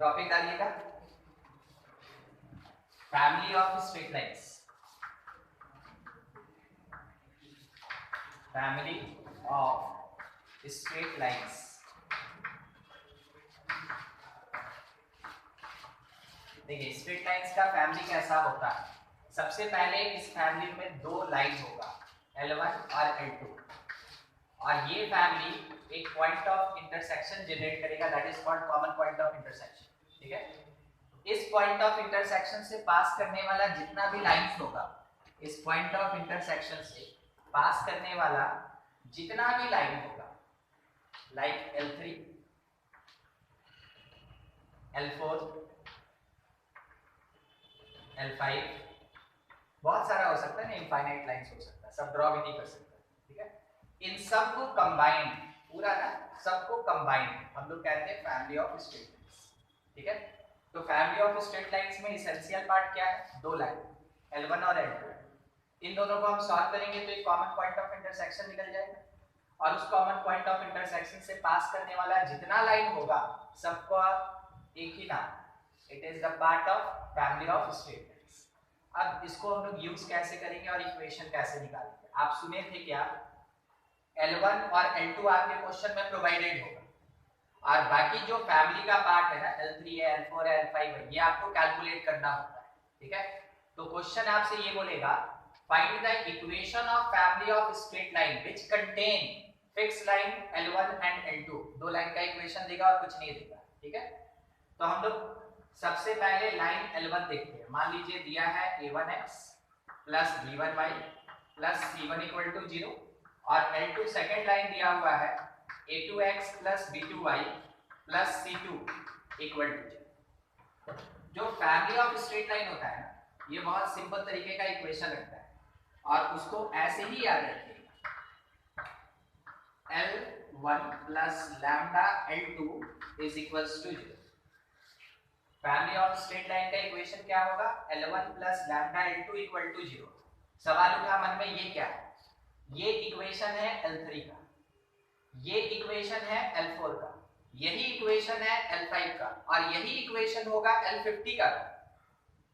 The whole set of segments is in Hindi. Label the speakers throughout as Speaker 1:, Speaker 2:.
Speaker 1: टॉपिक डालिएगा family of straight lines. Family of straight lines. देखिए स्ट्रेट लाइन्स का फैमिली कैसा होता है। सबसे पहले इस फैमिली में दो लाइन होगा L1 और L2 और ये फैमिली एक पॉइंट ऑफ इंटरसेक्शन जनरेट करेगा that is called common point of intersection. ठीक है, इस पॉइंट ऑफ इंटरसेक्शन से पास करने वाला जितना भी लाइंस होगा, इस पॉइंट ऑफ इंटरसेक्शन से पास करने वाला जितना भी लाइन होगा लाइक L3 L4 L5 बहुत सारा हो सकता है ना, इनफाइनाइट लाइंस हो सकता है, सब ड्रॉ भी नहीं कर सकता। ठीक है, इन सब को कंबाइन पूरा ना सबको कंबाइन हम लोग कहते हैं फैमिली ऑफ स्ट्रेट लाइंस। ठीक है, तो फैमिली ऑफ स्ट्रेट लाइंस में इसेंशियल पार्ट क्या है, दो लाइन L1 और L2। इन दोनों को हम सॉल्व करेंगे तो एक कॉमन पॉइंट ऑफ इंटरसेक्शन निकल जाएगा और उस कॉमन पॉइंट ऑफ इंटरसेक्शन से पास करने वाला जितना लाइन होगा सबका एक ही नाम, it is the part of family of straight lines. अब इसको हम लोग यूज कैसे करेंगे और इक्वेशन कैसे निकालेंगे। आप सुने थे क्या, L1 और L2 आपके क्वेश्चन में प्रोवाइडेड होगा और बाकी जो फैमिली का पार्ट है ना L3 है L4 है L5 है, ये आपको कैलकुलेट करना होता है। ठीक है, तो क्वेश्चन आपसे ये बोलेगा find the equation of family of straight line which contain fix line L1 and L2। दो लाइन का इक्वेशन देगा और कुछ नहीं देगा। ठीक है, तो हम लोग सबसे पहले लाइन L1 देखते हैं। मान लीजिए दिया है A1x plus B1y plus C1 equal to 0 और L2 सेकेंड लाइन दिया हुआ है A2x plus B2y plus C2 equal to 0। जो फैमिली ऑफ स्ट्रेट लाइन होता है ना, ये बहुत सिंपल तरीके का इक्वेशन लगता है और उसको ऐसे ही याद रखिएगा L1 plus lambda L2 is equals to 0। Family of straight line का इक्वेशन क्या होगा, L1 plus lambda L2 equal to 0। सवाल उठा मन में ये क्या है, ये इक्वेशन है L3 का, ये इक्वेशन है L4 का, यही इक्वेशन है L5 का और यही इक्वेशन होगा L50 का।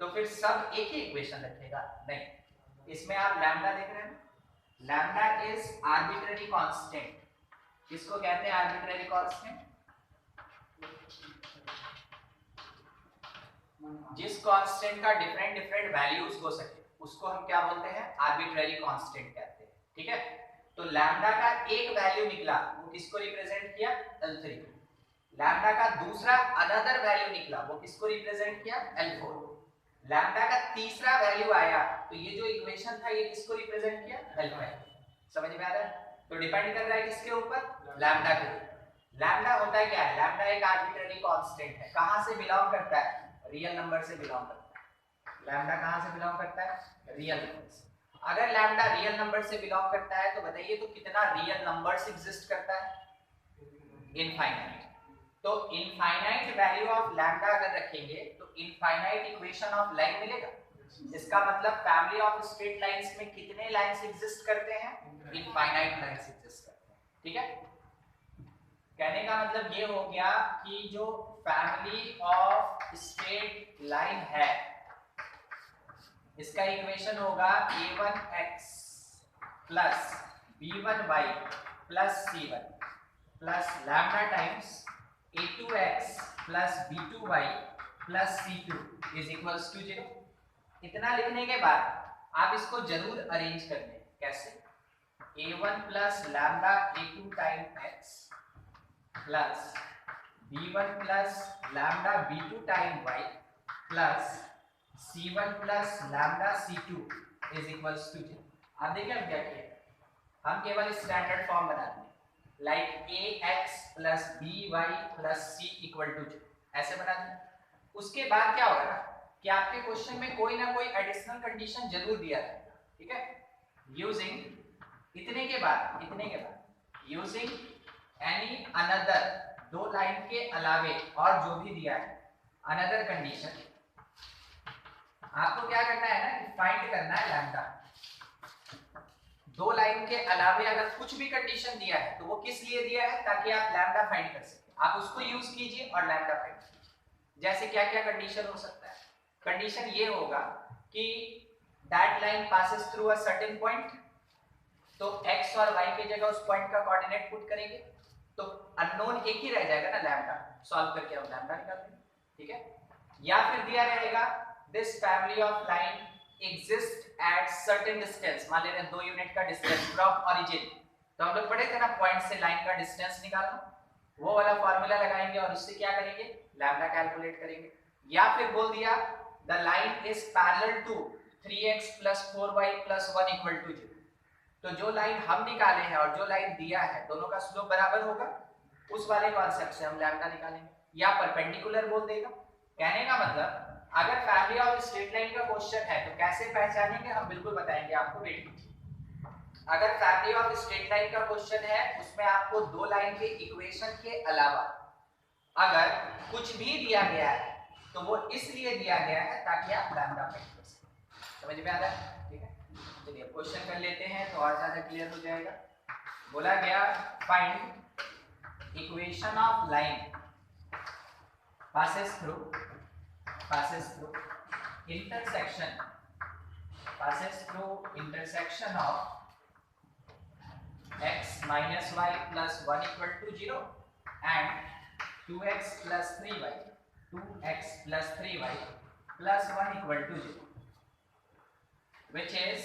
Speaker 1: तो फिर सब एक ही इक्वेशन रखेगा? नहीं, इसमें आप लैम्डा देख रहे हैं, लैम्डा इज आर्बिट्रेरी कांस्टेंट। किसको कहते हैं आर्बिट्रेरी कांस्टेंट? जिस कांस्टेंट का डिफरेंट वैल्यूज हो सके उसको हम क्या बोलते हैं, आर्बिट्रेरी कांस्टेंट कहते हैं। ठीक है, तो लैम्डा का एक वैल्यू निकला, वो किसको रिप्रेजेंट किया, L3। लैम्डा का दूसरा अनदर वैल्यू निकला, वो किसको रिप्रेजेंट किया, L4। लैम्डा का तीसरा वैल्यू आया तो ये जो इक्वेशन था ये किसको रिप्रेजेंट किया, L5। समझ में आ रहा है? तो डिपेंड कर रहा है किसके ऊपर, लैम्डा के ऊपर। लैम्डा होता है क्या है, लैम्डा एक आर्बिट्रेरी कांस्टेंट है। कहां से बिलोंग करता है, रियल नंबर से बिलोंग करता है। लैम्डा कहां से बिलोंग करता है, रियल नंबर से। अगर लैम्डा रियल नंबर से बिलोंग करता है तो बताइए तो कितना रियल नंबर्स एग्जिस्ट करता है, इनफाइनाइट। तो इनफाइनाइट वैल्यू ऑफ लैम्डा अगर रखेंगे तो इनफाइनाइट इक्वेशन ऑफ लाइन मिलेगा। इसका मतलब फैमिली ऑफ स्ट्रेट लाइंस में कितने लाइंस एग्जिस्ट करते हैं, इनफाइनाइट लाइंस एग्जिस्ट करते हैं। ठीक है, कहने का मतलब ये हो गया कि जो फैमिली ऑफ स्ट्रेट लाइन है इसका इक्वेशन होगा A1x plus B1y plus C1 plus lambda times A2x plus B2y plus C2 is equals to 0। इतना लिखने के बाद आप इसको जरूर अरेंज कर लें। कैसे, A1 plus lambda A2 time x plus B1 plus lambda B2 time y plus C1 plus lambda C2 is equals to 0। आप देखिए हम क्या किए, हम केवल स्टैंडर्ड फॉर्म बना देंगे like ax plus by plus c equal to 0, ऐसे बना देंगे। उसके बाद क्या होगा ना कि आपके क्वेश्चन में कोई ना कोई एडिशनल कंडीशन जरूर दिया जाएगा। ठीक है, यूजिंग इतने के बाद यूजिंग एनी अनदर, दो लाइन के अलावे और जो भी दिया है अनदर कंडीशन, आपको क्या करना है ना, फाइंड करना है लैम्डा। दो लाइन के अलावे अगर कुछ भी कंडीशन दिया है तो वो किस लिए दिया है, ताकि आप लैम्डा फाइंड कर सकें। आप उसको यूज कीजिए और लैम्डा फाइंड कीजिए। जैसे क्या क्या कंडीशन हो सकता है? कंडीशन ये होगा कि that line passes through a certain point, तो x और y की जगह उस पॉइंट का कोऑर्डिनेट पुट करेंगे तो अननोन एक ही रह जाएगा ना, लैम्डा, सॉल्व करके हम लैम्डा निकाल देंगे, ठीक है। या फिर दिया रहेगा this family of line exist at certain distance, मान ले रहे हैं 2 यूनिट का डिस्टेंस फ्रॉम ओरिजिन, तो हम लोग पढ़े थे ना पॉइंट से लाइन का डिस्टेंस निकालना, वो वाला फार्मूला लगाएंगे और उससे क्या करेंगे, लैम्डा कैलकुलेट करेंगे। या फिर बोल दिया the line is parallel to 3x + 4y + 1 = 0, तो जो लाइन हम निकाले हैं और जो लाइन दिया है दोनों का स्लोप बराबर होगा, उस वाले कॉन्सेप्ट से हम लैम्डा निकालेंगे। या परपेंडिकुलर बोल देगा। कहने का मतलब अगर फैमिली ऑफ स्ट्रेट लाइन का क्वेश्चन है तो कैसे पहचानेंगे, हम बिल्कुल बताएंगे आपको, वेट कीजिए। अगर फैमिली ऑफ स्ट्रेट लाइन का क्वेश्चन है उसमें आपको दो लाइन के इक्वेशन के अलावा अगर कुछ भी दिया गया है तो वो इसलिए दिया गया है ताकि आप लैम्डा फाइंड कर सकें। समझ में आ रहा है? ठीक है, चलिए क्वेश्चन कर लेते हैं तो और ज्यादा क्लियर हो जाएगा। बोला गया find equation of line passes through intersection of x minus y plus 1 = 0 and 2x plus 3y plus 1 = 0, which is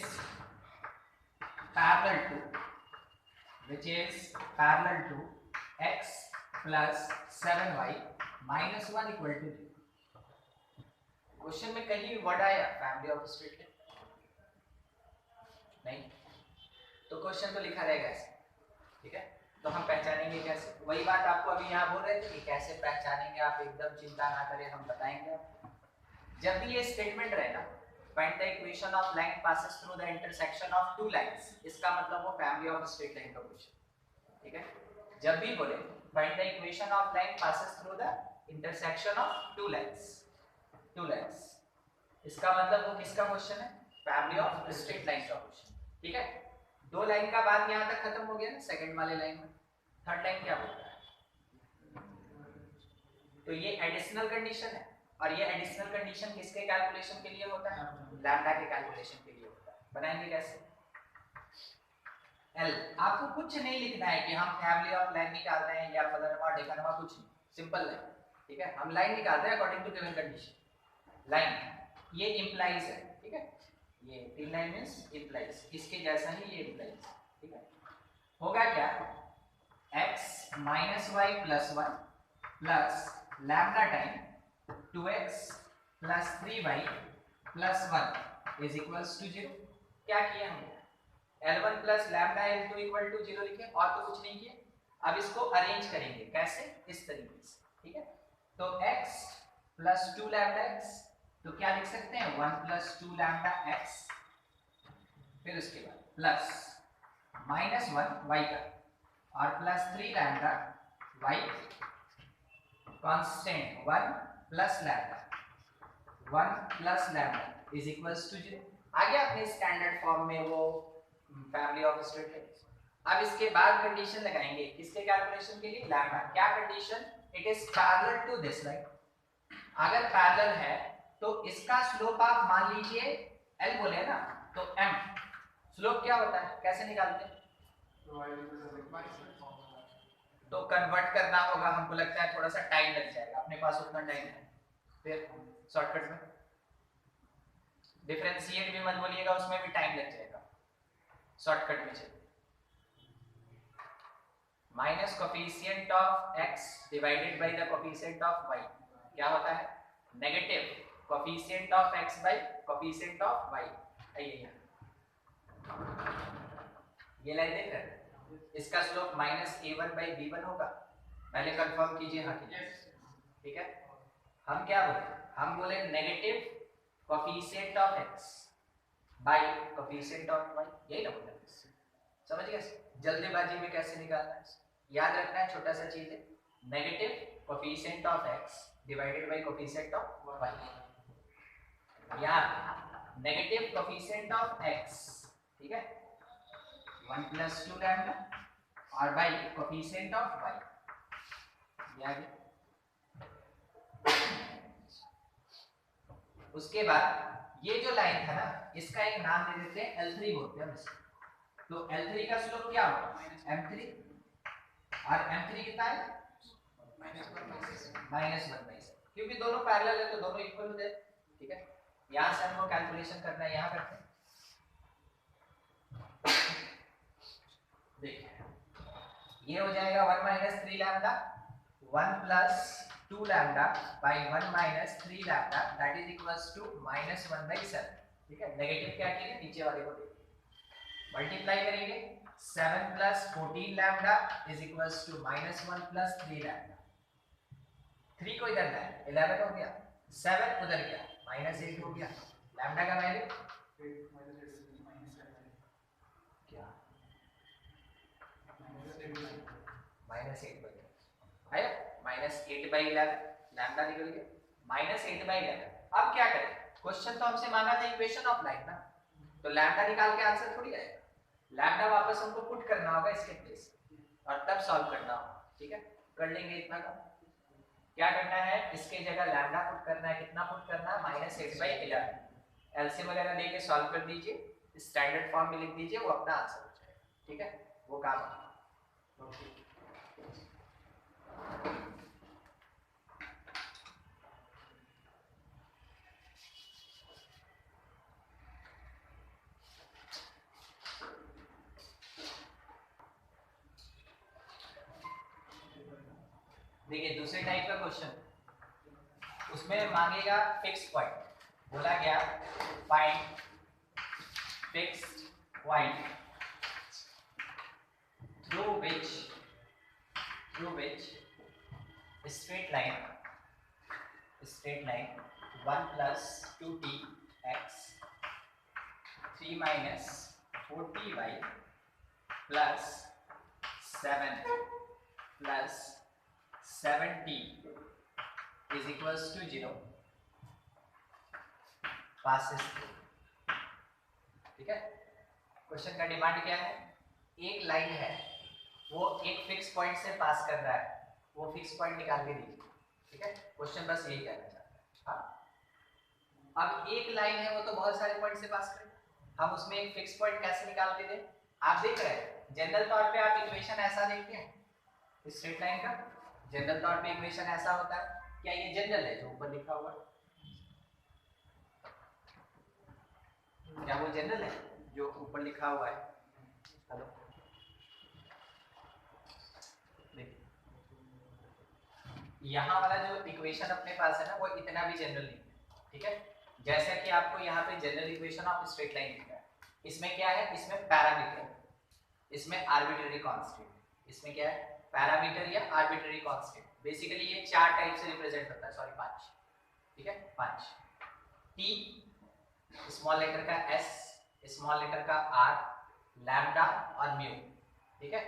Speaker 1: parallel to x plus 7y minus 1 = 0। Question में कहीं वर्ड आया फैमिली ऑफ स्ट्रेट लाइन? नहीं, तो क्वेश्चन तो लिखा रहेगा ऐसे, ठीक है। तो हम पहचानेंगे कैसे? वही बात आपको अभी यहाँ बोल रहे थे कि कैसे पहचानेंगे, आप एकदम चिंता ना करें, हम बताएंगे आपको। जब भी ये स्टेटमेंट रहे ना, find the equation of line passes through the intersection of two lines, इसका मतलब वो फैमिली ऑफ स्ट्रेट लाइन का क्वेश्चन, ठीक है। जब भी बोले find the equation of line passes through the intersection of two lines, इसका मतलब वो किसका क्वेश्चन है? फैमिली ऑफ स्ट्रेट लाइन का क्वेश्चन, ठीक है। दो लाइन का बात यहाँ तक खत्म हो गया ना, सेकंड वाले लाइन में। थर्ड लाइन क्या बोलता है? तो ये एडिशनल कंडीशन है और ये एडिशनल कंडीशन किसके कैलकुलेशन के लिए होता है? लैम्डा के कैलकुलेशन के लिए होता है। बनाएंगे कैसे? एल, आपको कुछ नहीं लिखना है कि हम फैमिली ऑफ लाइन निकाल रहे हैं या फलनवा ढेकनवा, कुछ नहीं, सिंपल है, ठीक है। हम लाइन निकाल रहे हैं according to given condition. Line ये इंप्लाइज है, ठीक है, ये तीन लाइन मींस इंप्लाइज, इसके जैसा ही ये इंप्लाइज, ठीक है। होगा क्या? x minus y plus 1 plus lambda time 2x plus 3y plus 1 is equals to 0। क्या किया हमने? L1 plus lambda L2 equal to 0 लिखे, और तो कुछ नहीं किया। अब इसको अरेंज करेंगे कैसे? इस तरीके से, ठीक है। तो x plus 2 lambda x, तो क्या लिख सकते हैं? 1 plus 2 lambda x, फिर उसके बाद प्लस -1 y का और plus 3 lambda y constant 1 plus lambda is equals to 0। आ गया अपने स्टैंडर्ड फॉर्म में वो फैमिली ऑफ स्ट्रेट लाइन। अब इसके बाद कंडीशन लगाएंगे किसके कैलकुलेशन के लिए? लैम्डा। क्या condition? It is parallel to this line. अगर पैरेलल है तो इसका स्लोप आप मान लीजिए l बोले ना, तो m स्लोप क्या होता है, कैसे निकालते हैं? तो कन्वर्ट करना होगा, हमको लगता है थोड़ा सा टाइम लग जाएगा, अपने पास उतना टाइम है, फिर शॉर्टकट में डिफरेंशिएट भी मत बोलिएगा, उसमें भी टाइम लग जाएगा, शॉर्टकट में चलिए। Minus coefficient of x divided by the coefficient of y क्या होता है? Negative coefficient of x bye coefficient of y। आइए ये लाइन देख रहे हैं, इसका स्लोप -a1/b1 होगा। पहले कंफर्म कीजिए हाँ कि ठीक है। हम क्या बोले? हम बोले negative coefficient of x bye coefficient of y, यही ना बोला? समझ गए? जल्दीबाजी में कैसे निकालना है, याद रखना है, छोटा सा चीज है, negative coefficient of x divided by coefficient of y। यहाँ नेगेटिव कोफिशिएंट ऑफ x, ठीक है, 1 plus 2 lambda और बाई कोफिशिएंट ऑफ y, उसके बाद ये जो लाइन था ना, इसका एक नाम दे देते हैं L3 बोलते हैं हम इसको। तो L3 का स्लोप क्या होगा M3, और M3 कितना है -1/7, क्योंकि दोनों पैरेलल है तो दोनों इक्वल हो जाए। ठीक है, यहां से हमको कैलकुलेशन करना है, यहां करते हैं। देखिए ये हो जाएगा 1 - 3 lambda 1 + 2 lambda by 1 - 3 lambda that is equals to -1/7। ठीक है, नेगेटिव क्या किए नीचे वाले को देखिए, मल्टीप्लाई करेंगे 7 + 14 lambda is equals to -1 + 3 lambda. 3 को इधर लाए 11 हो गया, 7 उधर गया -8 हो गया। लैम्डा का वैल्यू क्या -8/11 आया, -8/11 लैम्डा निकल गया, -8/11। अब क्या करें, क्वेश्चन तो हमसे मांगा था इक्वेशन ऑफ लाइन ना, तो लैम्डा निकाल के आंसर थोड़ी आएगा, लैम्डा वापस हमको पुट करना होगा इसके प्लेस और तब सॉल्व करना होगा। ठीक है, कर लेंगे इतना का। क्या करना है, इसके जगह लैम्डा पुट करना है, कितना पुट करना है -8/11। एलसीएम वगैरह लेके सॉल्व कर दीजिए, स्टैंडर्ड फॉर्म में लिख दीजिए, वो अपना आंसर हो जाएगा। ठीक है, वो काम है। देखिए दूसरे टाइप का क्वेश्चन, उसमें मांगेगा फिक्स पॉइंट, बोला गया find fixed point through which straight line 1 + 2t x 3 - 4ty plus 7 plus 7t is equals to 0 passes through। ठीक है, क्वेश्चन का डिमांड क्या है, एक लाइन है वो एक फिक्स पॉइंट से पास कर रहा है, वो फिक्स पॉइंट निकाल के दीजिए। ठीक है, क्वेश्चन बस यही कहना चाहता है। हाँ, अब एक लाइन है वो तो बहुत सारे पॉइंट से पास करेगा, हम उसमें एक फिक्स पॉइंट कैसे निकाल के दें। आप देख रहे हैं जनरल तौर पे आप इक्वेशन ऐसा देखते हैं स्ट्रेट लाइन का, जनरल तौर पे इक्वेशन ऐसा होता है, क्या ये जनरल है जो ऊपर लिखा हुआ है, क्या वो जनरल है जो ऊपर लिखा हुआ है। हेलो, यहाँ वाला जो इक्वेशन अपने पास है ना वो इतना भी जनरल नहीं है। ठीक है, जैसा कि आपको यहाँ पे general equation of straight line दिखा है, इसमें क्या है, इसमें पैरामीटर, इसमें आर्बिट्ररी कांस्टेंट, इसमें क्या है पैरामीटर या आर्बिट्ररी कांस्टेंट। बेसिकली ये 4 टाइप से रिप्रेजेंट होता है, सॉरी 5। ठीक है, 5 टी, स्मॉल लेटर का एस, स्मॉल लेटर का आर, लैम्डा और म्यू। ठीक है,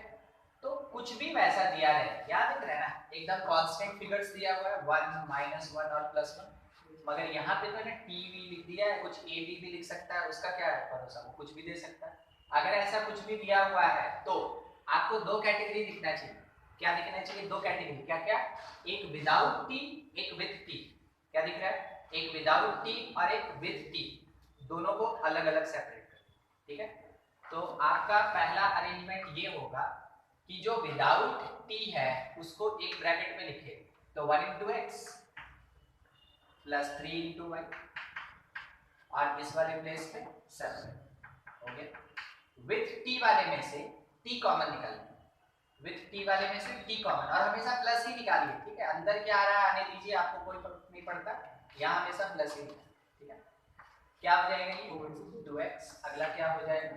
Speaker 1: तो कुछ भी वैसा दिया है, याद रखना ना, एकदम कांस्टेंट फिगर्स दिया हुआ है 1 -1 और +1, मगर यहाँ पे तो ना टी वी लिख दिया है, कुछ ए बी भी लिख सकता है, उसका क्या है भरोसा, वो कुछ भी दे सकता है। अगर ऐसा कुछ भी दिया हुआ है तो आपको 2 कैटेगरी दिखना चाहिए। क्या दिखना चाहिए, 2 कैटेगरी, क्या क्या, एक विदाउट टी, एक विद टी। क्या दिख रहा है, एक विदाउट टी और एक विद टी, दोनों को अलग अलग सेपरेट कर। ठीक है, तो आपका पहला अरेंजमेंट ये होगा कि जो विदाउट टी है उसको एक ब्रैकेट में लिखे, तो 1 × x प्लस 3 × y, और इस वाले प्लेस पे 7 हो गया। विथ टी वाले में से टी कॉमन निकालिए, विथ टी वाले में से टी कॉमन, और हमेशा प्लस ही निकालिए। ठीक है, अंदर क्या आ रहा है आने दीजिए, आपको कोई फर्क नहीं पड़ता, यहाँ हमेशा प्लस ही। ठीक है, क्या हो जाएगा ये 2x, अगला क्या हो जाएगा,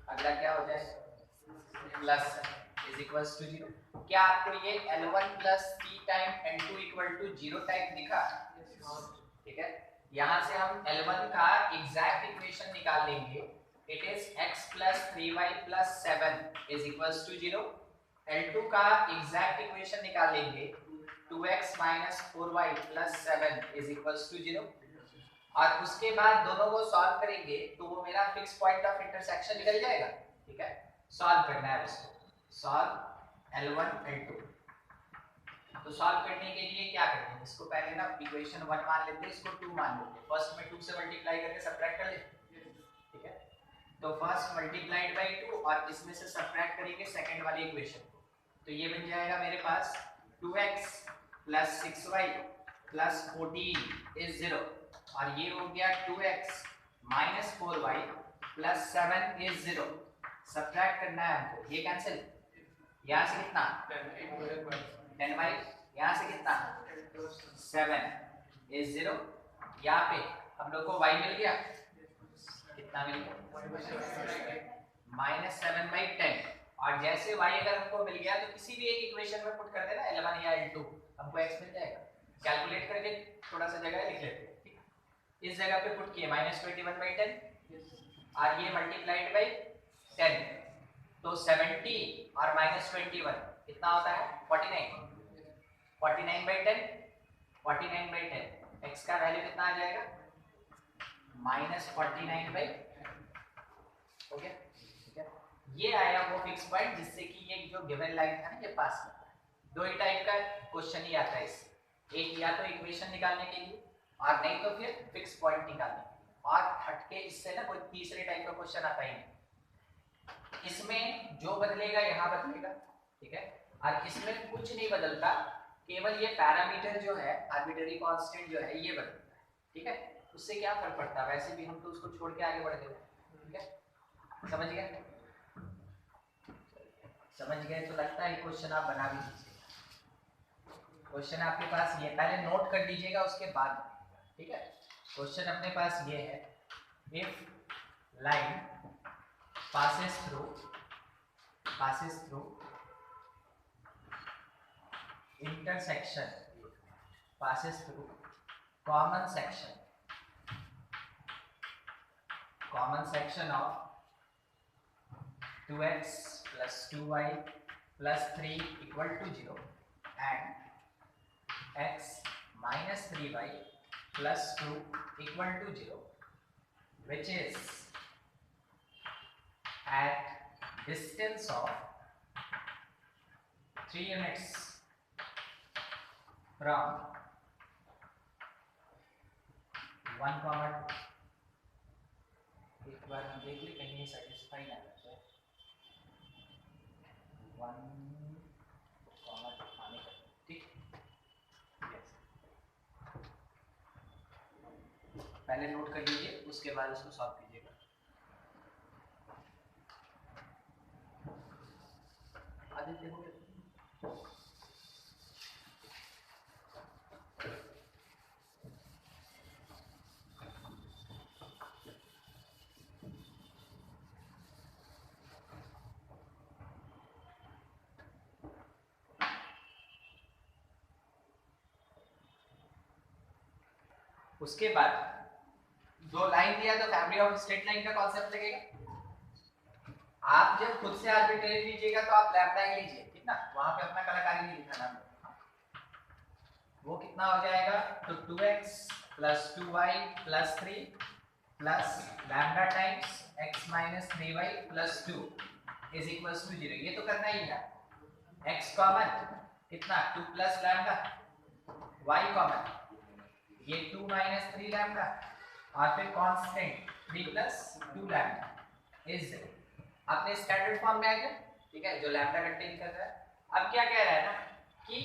Speaker 1: अगला क्या हो जाएगा प्लस इज इक्वल्स टू 0। क्या आपको ये L1 + t time L2 = 0 type दिखा। ठीक है, यहाँ से हम L1 का एग्जैक्ट इक्वेशन निकाल लेंगे, it is x + 3y + 7 = 0। L2 का एग्जैक्ट इक्वेशन निकाल लेंगे, 2x - 4y + 7 = 0, और उसके बाद दोनों को सॉल्व करेंगे तो वो मेरा फिक्स पॉइंट ऑफ इंटरसेक्शन निकल जाएगा। ठीक है, सॉल्व करना है उसको, सॉल्व L1 L2। तो सॉल्व करने के लिए क्या करते हैं, इसको पहले ना इक्वेशन 1 मान लेते हैं, इसको 2 मान लेते हैं, फर्स्ट में 2 से मल्टीप्लाई करके सब्ट्रैक्ट कर लेते हैं, ठीक है। तो फर्स्ट मल्टीप्लाइड बाय 2 और इसमें से सब्ट्रैक्ट करेंगे सेकंड वाली इक्वेशन को, तो ये बन जाएगा मेरे पास 2x plus 6y plus 14 is 0, और ये हो गया 2x minus 4y plus 7 is 0। Subtract करना है हमको, ये कैंसिल, यहाँ से कितना 10y, यहाँ से कितना 7 इज 0, यहाँ पे हम लोग को y मिल गया, कितना मिल गया -7/10, और जैसे y अगर हमको मिल गया तो किसी भी एक इक्वेशन में पुट कर देना 11 या into, हमको x मिल जाएगा। कैलकुलेट करके थोड़ा सा जगह लिख लेते हैं, ठीक, इस जगह पे पुट किए -21/10 और ये मल्टीप्लाइड बाय 10, तो 70 और -21 कितना होता है 49/10, 49/10 x का वैल्यू कितना आ जाएगा -49/, हो गया, ठीक है। ये आया वो फिक्स पॉइंट जिससे कि ये जो गिवन लाइन था ना ये पास करता है। दो ही टाइप का क्वेश्चन ही आता है इससे, एक या तो इक्वेशन निकालने के लिए और नहीं तो फिर फिक्स पॉइंट निकालने के लिए, और हटके इससे ना कोई तीसरे टाइप का क्वेश्चन आता ही नहीं। इसमें जो बदलेगा यहाँ बदलेगा, ठीक है, और इसमें कुछ नहीं बदलता, केवल ये पैरामीटर जो है आर्बिट्रेरी कांस्टेंट जो है ये बदलता है, ठीक है। उससे क्या फर्क पड़ता है, वैसे भी हम तो उसको छोड़ के आगे बढ़ गए, ठीक है, समझ गए, समझ गए तो लगता है क्वेश्चन आप बना भी दीजिए। क्वेश्चन आपके पास ये पहले नोट कर लीजिएगा उसके बाद, ठीक है। क्वेश्चन अपने पास ये है, if line passes through intersection, passes through common section of 2x plus 2y plus 3 equal to 0 and x minus 3y plus 2 equal to 0, which is at distance of 3 units from 1, 2। एक बार हम देख ले कहीं सेटिस्फाई ना कर जाए, 1, आने का, ठीक, पहले नोट कर लीजिए उसके बाद इसको सॉल्व कीजिएगा। आदित्य हो गया, उसके बाद दो लाइन दिया तो फैमिली ऑफ स्ट्रेट लाइन का कॉन्सेप्ट लगेगा। आप जब खुद से आर्बिट्रेरी लीजिएगा तो आप लैम्डा ही लीजिए, ठीक ना, वहां पे अपना कलाकारी नहीं लिखना, वो कितना हो जाएगा, तो 2x प्लस 2y प्लस 3 प्लस lambda times x minus 3y plus 2 is equals to 0। ये तो करना ही है, x कॉमन कितना 2 प्लस लैम्डा, y कॉमन ये 2 माइनस 3 लैम्डा, और फिर कांस्टेंट 3 प्लस 2 लैम्डा इज 0। अपने स्टैंडर्ड फॉर्म में आ गया, ठीक है, जो लैम्डा कंटेन कर रहा है। अब क्या कह रहा है ना कि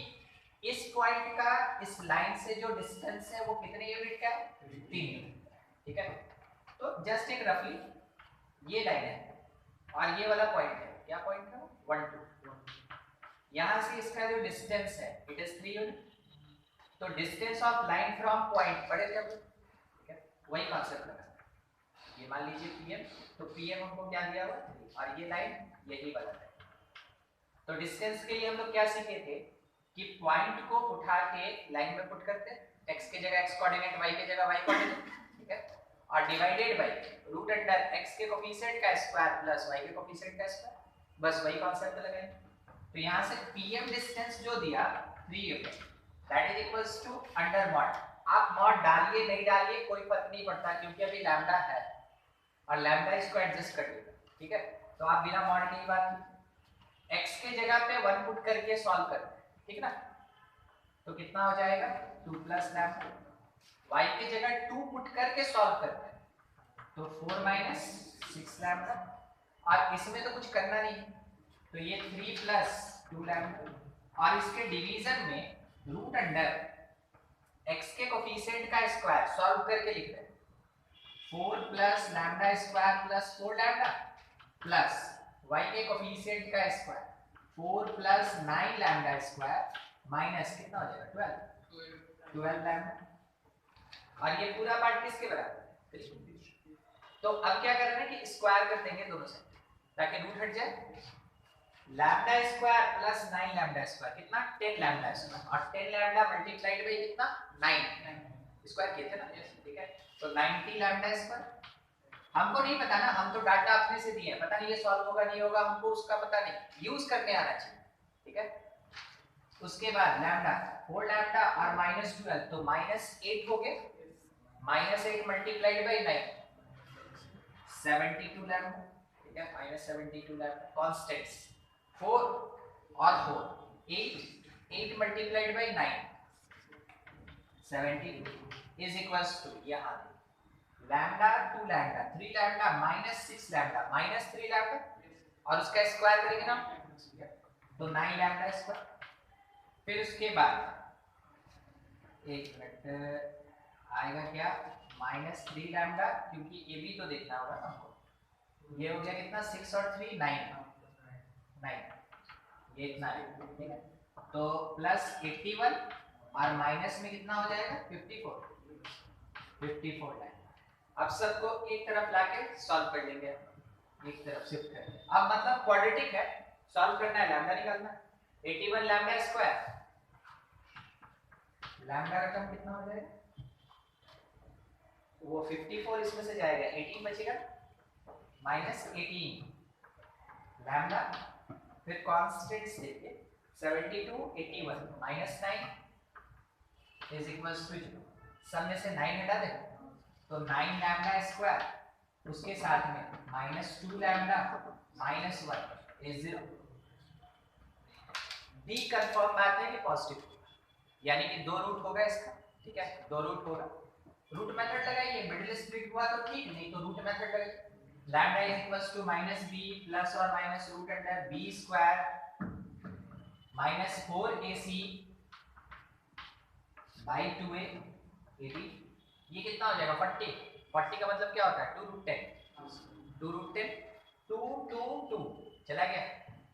Speaker 1: इस पॉइंट का इस लाइन से जो डिस्टेंस है वो कितने यूनिट का है, 3 यूनिट, ठीक है। तो जस्ट एक रफली ये लाइन है और ये वाला पॉइंट है, क्या पॉइंट है 1, 2, यहां से इसका जो डिस्टेंस है इट इज 3 यूनिट। तो distance of line from point पढ़े थे, ठीक है, वही कॉन्सेप्ट लगा। ये मान लीजिए pm, तो pm हमको क्या दिया हुआ, और ये लाइन यही वाला है। तो डिस्टेंस के लिए हम लोग क्या सीखे थे कि पॉइंट को उठा के लाइन में पुट करते हैं, x के जगह x कोऑर्डिनेट, y के जगह y कोऑर्डिनेट, ठीक है, और divided by root under x के कोफिशिएंट का स्क्वायर प्लस y के कोफिशिएंट का स्क्वायर, बस वही कॉन्सेप्ट लगाएंगे। तो यहां से pm डिस्टेंस जो दिया 3 unit, that is equals to under mod. आप मॉड डालिए नहीं डालिए कोई फर्क नहीं पड़ता, क्योंकि अभी लैम्डा है और लैम्डा इसको एडजस्ट कर लेगा, ठीक है। तो आप बिना मॉड की बात, x के जगह पे 1 पुट करके सॉल्व करते हैं, ठीक ना। तो कितना हो जाएगा 2 प्लस लैम्डा, y की जगह 2 पुट करके सॉल्व करते हैं तो 4 माइनस 6 लैम्डा, और इसमें तो कुछ करना नहीं तो ये 3 प्लस 2 लैम्डा, और इसके डिवीजन में रूट अंडर x के कोफिशिएंट का स्क्वायर सॉल्व करके लिख रहे हैं 4 plus lambda square plus 4 lambda plus y के कोफिशिएंट का square 4 plus 9 lambda square minus कितना हो जाएगा 12 लैम्डा, और ये पूरा पार्ट किसके बराबर है 3। तो अब क्या करना है कि स्क्वायर कर देंगे दोनों साइड ताकि रूट हट जाए, lambda square plus 9 lambda square कितना 10 लैम्डा स्क्वायर, और 10 लैम्डा मल्टीप्लाइड बाय कितना 9 स्क्वायर किए थे ना, ठीक है। तो 90 लैम्डा स्क्वायर, हमको नहीं पता ना, हम तो डाटा अपने से दिए, पता नहीं ये सॉल्व होगा नहीं होगा, हमको उसका पता नहीं, यूज करने आना चाहिए, ठीक है। उसके बाद लैम्डा 4 लैम्डा और माइनस 12 तो माइनस 8 हो गए, माइनस 8 मल्टीप्लाइड बाय 9 72 लैम्डा, ठीक है, माइनस 72 लैम्डा। कांस्टेंट्स 4 और 4 8 multiplied by 9 72 is equals to यहाँ lambda 2 lambda 3 lambda minus 6 lambda minus 3 lambda, और उसका स्क्वायर करेंगे ना तो 9 लैम्डा स्क्वायर। फिर उसके बाद एक मिनट आएगा क्या माइनस 3 लैम्डा, क्योंकि ये भी तो देखना होगा ना हमको, ये हो गया कितना 6 और 3 9 ये इतना है, ठीक है। तो प्लस 81 और माइनस में कितना हो जाएगा 54 लाइन। अब सबको एक तरफ लाके सॉल्व कर लेंगे, एक तरफ शिफ्ट करके, अब मतलब क्वाड्रेटिक है, सॉल्व करना है लैम्डा निकालना है, 81 लैम्डा स्क्वायर, लैम्डा का टर्म कितना हो जाएगा वो 54 इसमें से जाएगा 18 बचेगा माइनस 18 लैम्डा, फिर कांस्टेंट्स लेके 72 81 माइनस 9 इज इक्वल्स टू 0, सब में से 9 हटा दे तो 9 लैम्डा स्क्वायर, उसके साथ में minus 2 lambda minus 1 is 0। D confirm बात है कि पॉजिटिव, यानी कि 2 रूट होगा इसका, ठीक है 2 रूट होगा, रूट मेथड लगाइए, मिडिल स्प्लिट हुआ तो ठीक, नहीं तो रूट मेथड लगाइए, lambda is equals to minus B plus और minus root under B square minus 4ac by 2a ab, ये कितना हो जाएगा 40 का मतलब क्या होता है 2 रूट 10 2 रूट 10 2 2 2 चला गया,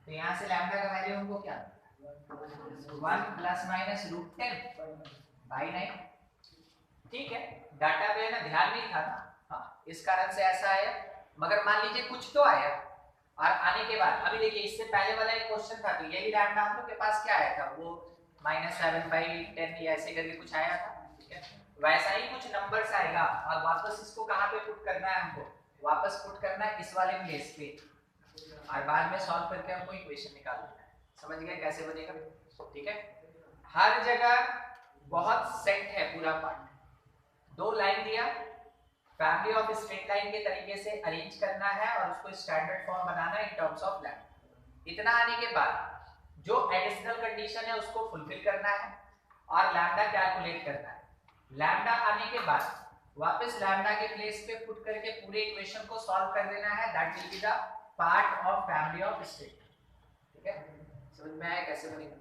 Speaker 1: तो यहाँ से लैम्डा का वैल्यू हमको क्या 1 प्लस माइनस रूट 10 बाई 9, ठीक है। डाटा पे ना ध्यान नहीं था ना, हाँ इस कारण से ऐसा आया, मगर मान लीजिए कुछ तो आया, और आने के बाद अभी देखिए इससे पहले वाला एक क्वेश्चन था, तो यही लैम्डा हम लोग के पास क्या आया था वो -7/10 या ऐसे करके कुछ आया था, ठीक है। वैसा ही कुछ नंबर्स आएगा, और वापस इसको कहाँ पे पुट करना है, हमको वापस पुट करना है इस वाले प्लेस पे, और बाद में सॉल्व करके हमको इक्वेशन निकालना है, समझ गए कैसे बनेगा, ठीक है। हर जगह बहुत सेट है पूरा पार्ट, 2 लाइन दिया, फैमिली ऑफ स्ट्रेट लाइन के तरीके से अरेंज करना है और उसको स्टैंडर्ड फॉर्म बनाना है इन टर्म्स ऑफ लैम्डा। इतना आने के बाद जो एडिशनल कंडीशन है उसको फुलफिल करना है और लैम्डा कैलकुलेट करना है। लैम्डा आने के बाद वापस लैम्डा के प्लेस पे पुट करके पूरे इक्वेशन को सॉल्व कर देना है, that will be the part of family of straight, ठीक है। समझ में आया कैसे बनेगा।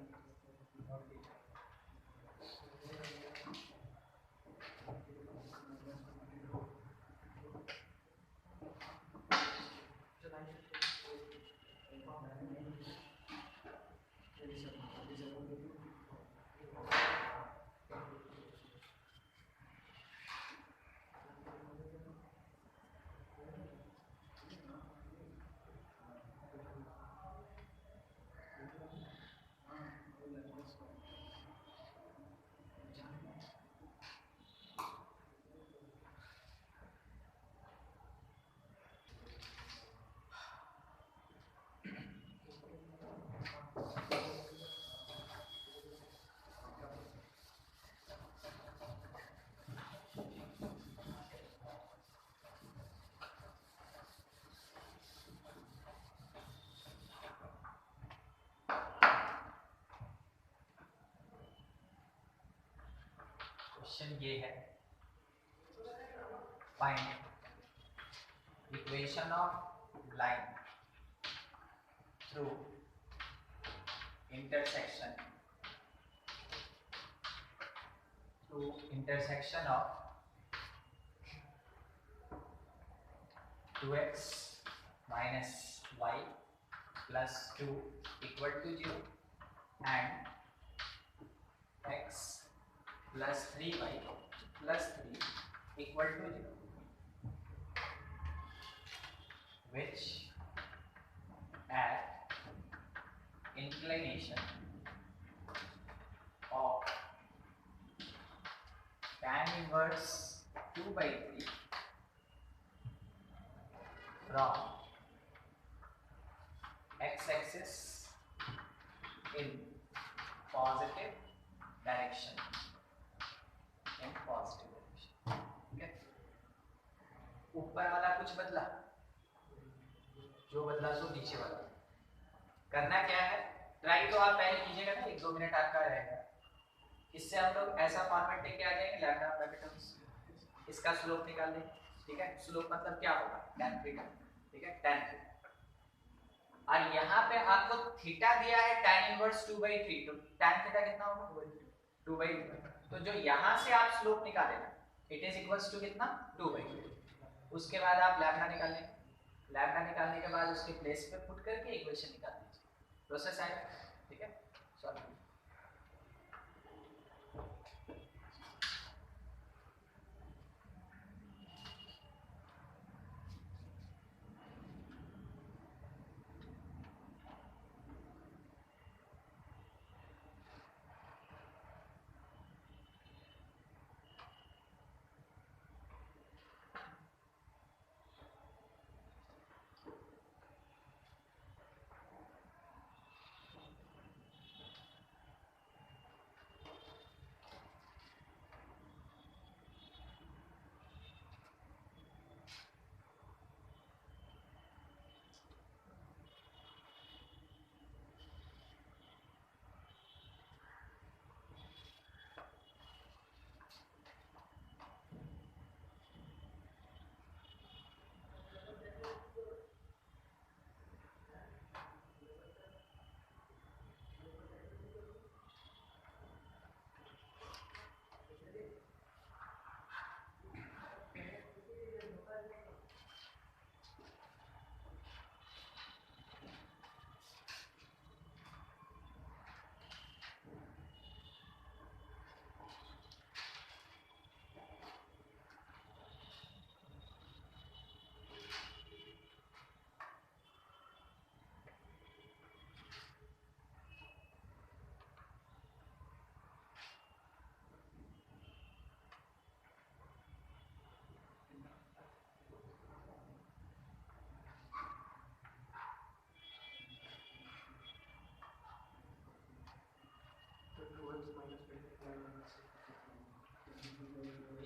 Speaker 1: क्वेश्चन ये है, find equation of line through intersection of 2x minus y plus 2 equal to 0 and x plus 3y plus 3 equal to 0, which at inclination of tan inverse 2/3 from x-axis in positive direction. ठीक है, ऊपर वाला कुछ बदला, जो बदला सो नीचे वाला। करना क्या है, ट्राई तो आप पहले कीजिएगा ना, 1-2 मिनट आपका रहेगा। इससे हम लोग ऐसा फॉर्मेट लेके आ जाएंगे, लैम्डा ब्रैकेट इसका स्लोप निकाल लेंगे। ठीक है, स्लोप मतलब क्या होगा, tan थीटा। ठीक है, tan थीटा। और यहाँ पे आपको थीटा दिया है tan इनवर्स 2/3, तो tan थीटा कितना होगा, 2/3। तो जो यहाँ से आप स्लोप निकालेगा, इट इज इक्वल्स टू कितना, 2/3। उसके बाद आप लैम्डा निकाल लेंगे। लैम्डा निकालने के बाद उसके प्लेस पे पुट करके इक्वेशन निकाल दीजिए, प्रोसेस आएगा। ठीक है, सॉल्व।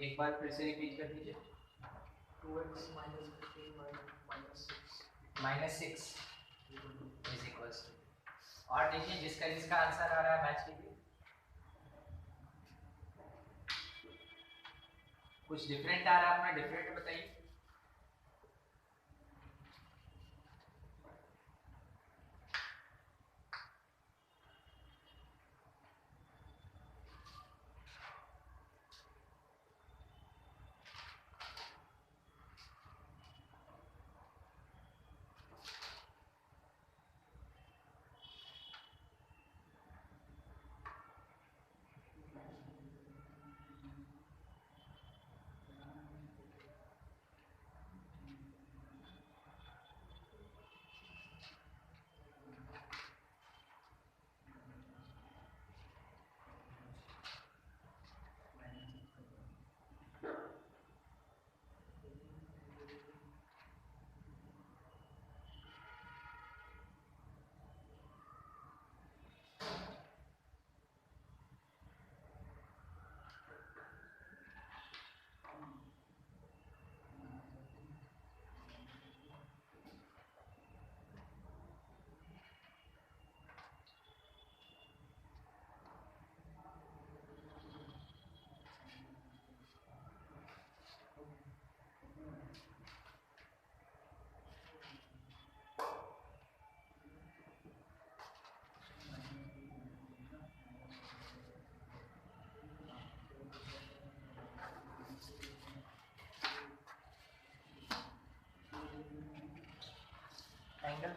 Speaker 1: एक बार फिर से रिपीट कर दीजिए।
Speaker 2: 2x minus 15 minus 6
Speaker 1: is equals to, और देखिए जिसका जिसका आंसर आ रहा है मैच कीजिए। कुछ डिफरेंट आ रहा है, अपना डिफरेंट बताइए।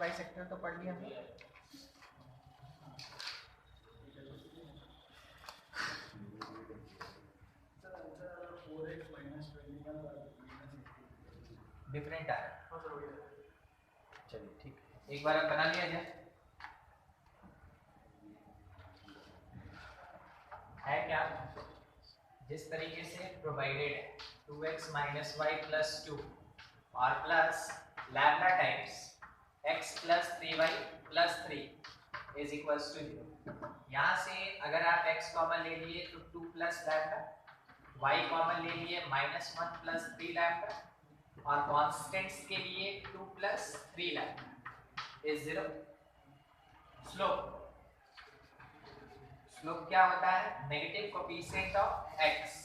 Speaker 1: बाइसेक्टर तो पढ़ लिया हमने। डिफरेंट आ रहा है, चलिए ठीक है, एक बार अब बना लिया जाए। है क्या, जिस तरीके से प्रोवाइडेड है 2x माइनस वाई प्लस 2 और plus lambda times x plus 3y plus 3 is equals to 0। यहाँ से अगर आप x कॉमन ले लिए तो 2 प्लस लैम्डा, y कॉमन ले लिए माइनस 1 प्लस 3 लैम्डा, और कॉन्स्टेंट्स के लिए 2 plus 3 lambda is 0। Slope, slope क्या होता है, नेगेटिव कोफिशिएंट ऑफ x।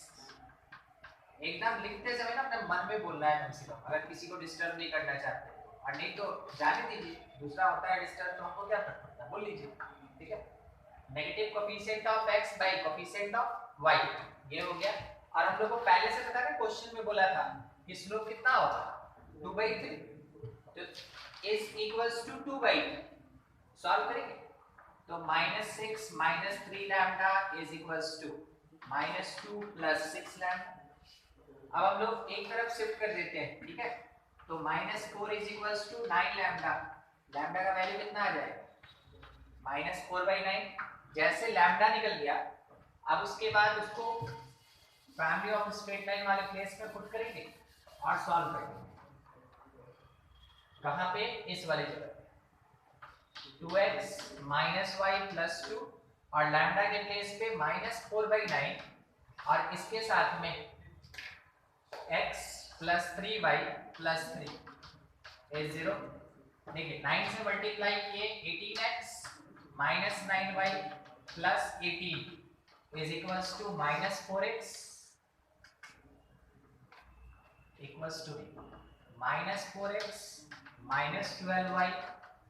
Speaker 1: एकदम लिखते समय ना अपने मन में बोलना है कम से कम, अगर किसी को डिस्टर्ब नहीं करना चाहते, और नहीं तो जाने दीजिए, दूसरा होता है डिस्टर्ब, तो हमको क्या फर्क पड़ता है, बोल लीजिए, ठीक है। Negative coefficient of x bye coefficient of y, ये हो गया। और हम लोग को पहले से पता है, क्वेश्चन में बोला था कि स्लोप कितना होगा 2/3, तो इज इक्वल्स टू 2/3। सॉल्व करेंगे तो -6 minus 3 lambda is equals to -2 plus 6 lambda. अब हम लोग एक तरफ शिफ्ट कर देते हैं, ठीक है, तो -4 is equals to 9 lambda. Lambda का वैल्यू कितना आ जाएगा -4/9। जैसे लैम्डा निकल गया, अब उसके बाद उसको फैमिली ऑफ स्ट्रेट लाइन वाले प्लेस में पुट करेंगे और सॉल्व करेंगे। कहाँ पे, इस वाले जगह, 2x माइनस वाई प्लस 2 और लैम्डा के प्लेस पे -4/9 और इसके साथ में x plus 3y plus 3 is 0। देखिए 9 से मल्टीप्लाई किए 18x minus 9y plus 18 is equals to -4x equals to -4x minus 12y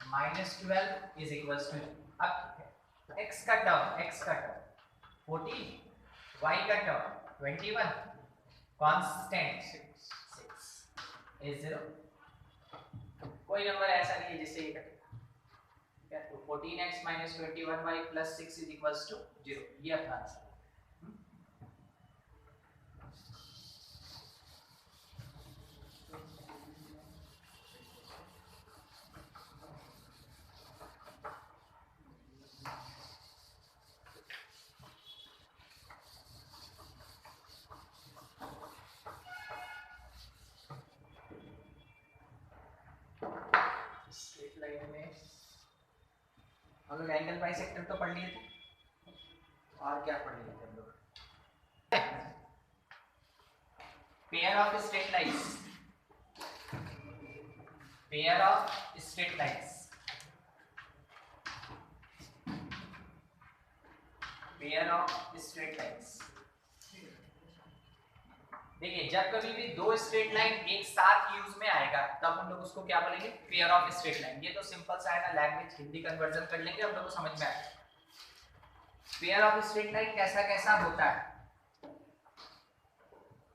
Speaker 1: minus 12 is equals to, अब x का टर्म 14, y का टर्म 21, कांस्टेंट 6 इज 0। कोई नंबर ऐसा नहीं है जिससे ये कटेगा, तो 14x minus 21y plus 6 is equals to 0, ये अपना आंसर। हम लोग एंगल बाइसेक्टर तो पढ़ लिए थे, और क्या पढ़ लिए थे हम लोग, pair of straight lines, pair of straight lines, pair of straight lines. देखिए जब कभी भी दो स्ट्रेट लाइन एक साथ यूज में आएगा तब हम लोग उसको क्या बोलेंगे, पेयर ऑफ स्ट्रेट लाइन। ये तो सिंपल सा है ना, लैंग्वेज हिंदी कन्वर्जन कर लेंगे, हम लोग को समझ में आएगा। पेयर ऑफ स्ट्रेट लाइन कैसा कैसा होता है,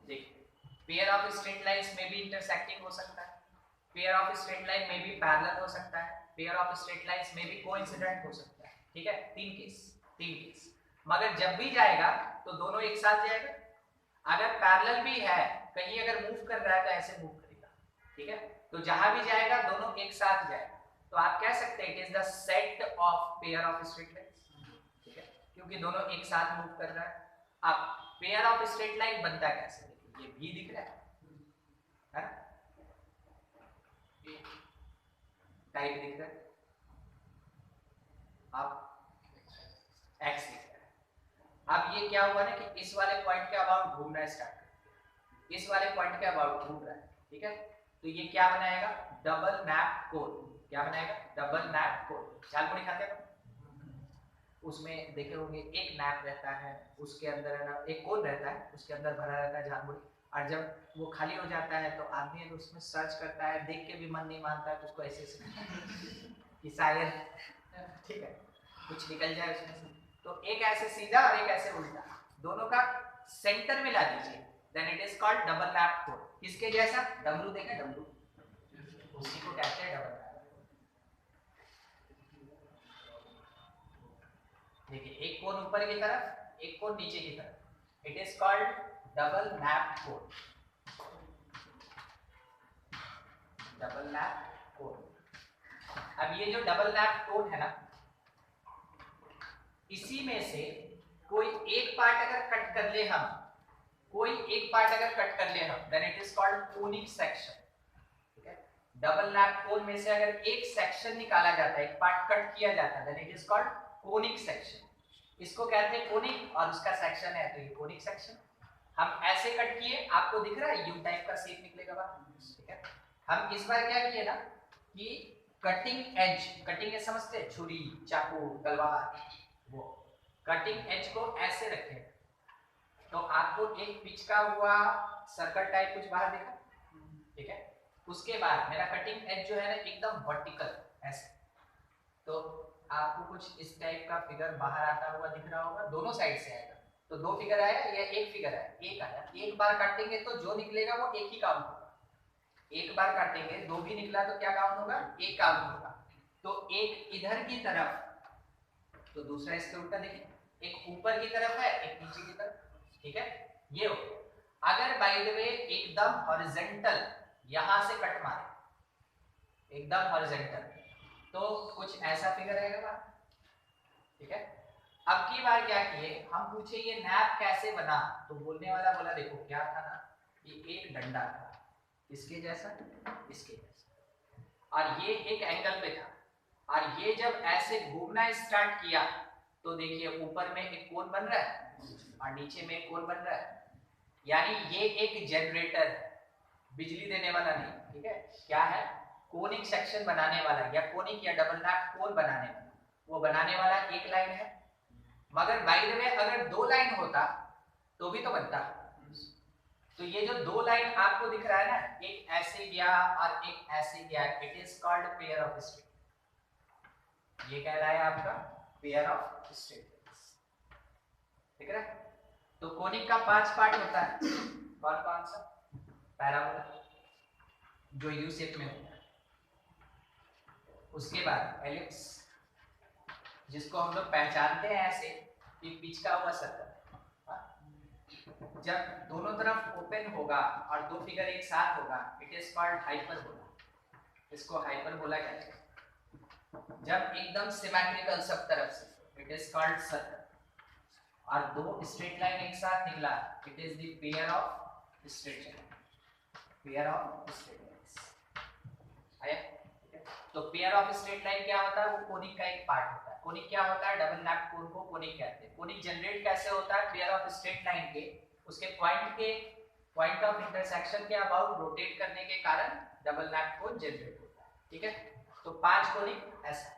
Speaker 1: देखिए पेयर ऑफ स्ट्रेट लाइन्स में भी इंटरसेक्टिंग हो सकता है, पेयर ऑफ स्ट्रेट लाइन में भी पैरेलल हो सकता है, पेयर ऑफ स्ट्रेट लाइन्स में भी कोइंसिडेंट हो सकता है, ठीक है। तीन केस, मगर जब भी जाएगा तो दोनों एक साथ जाएगा। अगर पैरेलल भी है, कहीं अगर मूव कर रहा है तो ऐसे मूव करेगा, ठीक है, तो जहां भी जाएगा दोनों एक साथ जाएगा, तो आप कह सकते हैं it is the set of pair of straight lines, ठीक है, क्योंकि दोनों एक साथ मूव कर रहा है। अब पेयर ऑफ स्ट्रेट लाइन बनता कैसे, देखिए ये भी दिख रहा है ना, टाइप दिख रहा है, अब एक्स दिख रहा है। अब ये क्या हुआ ना कि इस वाले पॉइंट के अबाउट घूमना स्टार्ट कर, इस वाले पॉइंट के अबाउट घूम रहा है, ठीक है, तो ये क्या बनाएगा, डबल नैप कोन। क्या बनाएगा, डबल नैप कोन। झालमुड़ी खाते हैं उसमें देखे होंगे, एक नैप रहता है, उसके अंदर है ना एक कोन रहता है, उसके अंदर भरा रहता है झालमुड़ी, और जब वो खाली हो जाता है तो आदमी उसमें सर्च करता है, देख के भी मन नहीं मानता है, तो उसको ऐसे कि शायद ठीक है कुछ निकल जाए उसमें से, तो एक ऐसे सीधा और एक ऐसे उल्टा, दोनों का सेंटर में ला दीजिए, then it is called double nappe cone. किसके जैसा, डमरू, देखा डमरू, उसी को कहते हैं डबल नैप। देखिए एक कोण ऊपर की तरफ, एक कोण नीचे की तरफ, it is called double nap कोण, डबल नैप कोण। अब ये जो डबल नैप कोण है ना, इसी में से कोई एक पार्ट अगर कट कर ले हम, कोई एक पार्ट अगर कट कर ले हम, then it is called conic section. ठीक है, डबल नैप कोन में से अगर एक सेक्शन निकाला जाता है, एक पार्ट कट किया जाता है, then it is called conic section. इसको कहते हैं कोनिक और उसका सेक्शन है तो ये कोनिक सेक्शन। हम ऐसे कट किए, आपको दिख रहा है यू टाइप का शेप निकलेगा बाहर। ठीक है, हम इस बार क्या किए ना कि कटिंग एज, कटिंग एज समझते हैं, छुरी चाकू तलवार, वो कटिंग एज को ऐसे रखें तो आपको एक पिचका हुआ सर्कल टाइप कुछ बाहर दिखा। ठीक है, उसके बाद मेरा कटिंग एज जो है ना एकदम वर्टिकल ऐसे, तो आपको कुछ इस टाइप का फिगर बाहर आता हुआ दिख रहा होगा, दोनों साइड से आएगा। तो दो फिगर आया या एक फिगर आया, एक आया। एक बार काटेंगे तो जो निकलेगा वो एक ही काउंट होगा, एक बार काटेंगे दो भी निकला तो क्या काउंट होगा, एक काउंट होगा। तो एक इधर की तरफ, तो दूसरा इसके उल्टा देखिए, एक ऊपर की तरफ है एक नीचे की तरफ। ठीक है, ये हो। अगर बाय द वे एकदम हॉरिजॉन्टल यहां से कट मारे, एकदम हॉरिजॉन्टल, तो कुछ ऐसा फिगर आएगा। ठीक है, अब की बार क्या किए, हम पूछे ये नैप कैसे बना, तो बोलने वाला बोला देखो क्या था ना, ये एक डंडा था इसके जैसा, इसके जैसा, और ये एक एंगल पे था, और ये जब ऐसे घूमना स्टार्ट किया तो देखिए ऊपर में एक कोण बन रहा है और नीचे में एक कोण बन रहा है। यानी ये एक जनरेटर है, बिजली देने वाला नहीं। ठीक है, क्या है, कोनिक सेक्शन बनाने वाला, या कोनिक या डबल नैप कोण बनाने वाला, वो बनाने वाला एक लाइन है। मगर बाय द वे अगर दो लाइन होता तो भी तो बनता। तो ये जो दो लाइन आपको दिख रहा है ना, एक ऐसे गया और एक ऐसे गया, it is called pair of straight. ये कहलाया आपका पेयर ऑफ स्ट्रेट। ठीक है, तो कोनिक का 5 पार्ट होता है। कौन कौन सा, पैराबोला जो यू शेप में होता है, उसके बाद एलिप्स जिसको हम लोग पहचानते हैं ऐसे कि पिचका हुआ सर्कल। जब दोनों तरफ ओपन होगा और दो फिगर एक साथ होगा, इट इज कॉल्ड हाइपरबोला। इसको हाइपरबोला कहते हैं। जब एकदम सिमेट्रिकल सब तरफ से, इट इज कॉल्ड सर्कल। और दो स्ट्रेट लाइन एक साथ निकला, it is the pair of straight line, pair of straight lines. आया? तो पेयर ऑफ स्ट्रेट लाइन क्या होता है, वो कोनिक का एक पार्ट होता है। कोनिक क्या होता है, डबल नैप कोन को कोनिक कहते हैं। कोनिक जनरेट कैसे होता है, पेयर ऑफ स्ट्रेट लाइन के उसके पॉइंट ऑफ इंटरसेक्शन के अबाउट रोटेट करने के कारण डबल नैप कोन जनरेट होता है। ठीक है, तो 5 कोनिक ऐसा।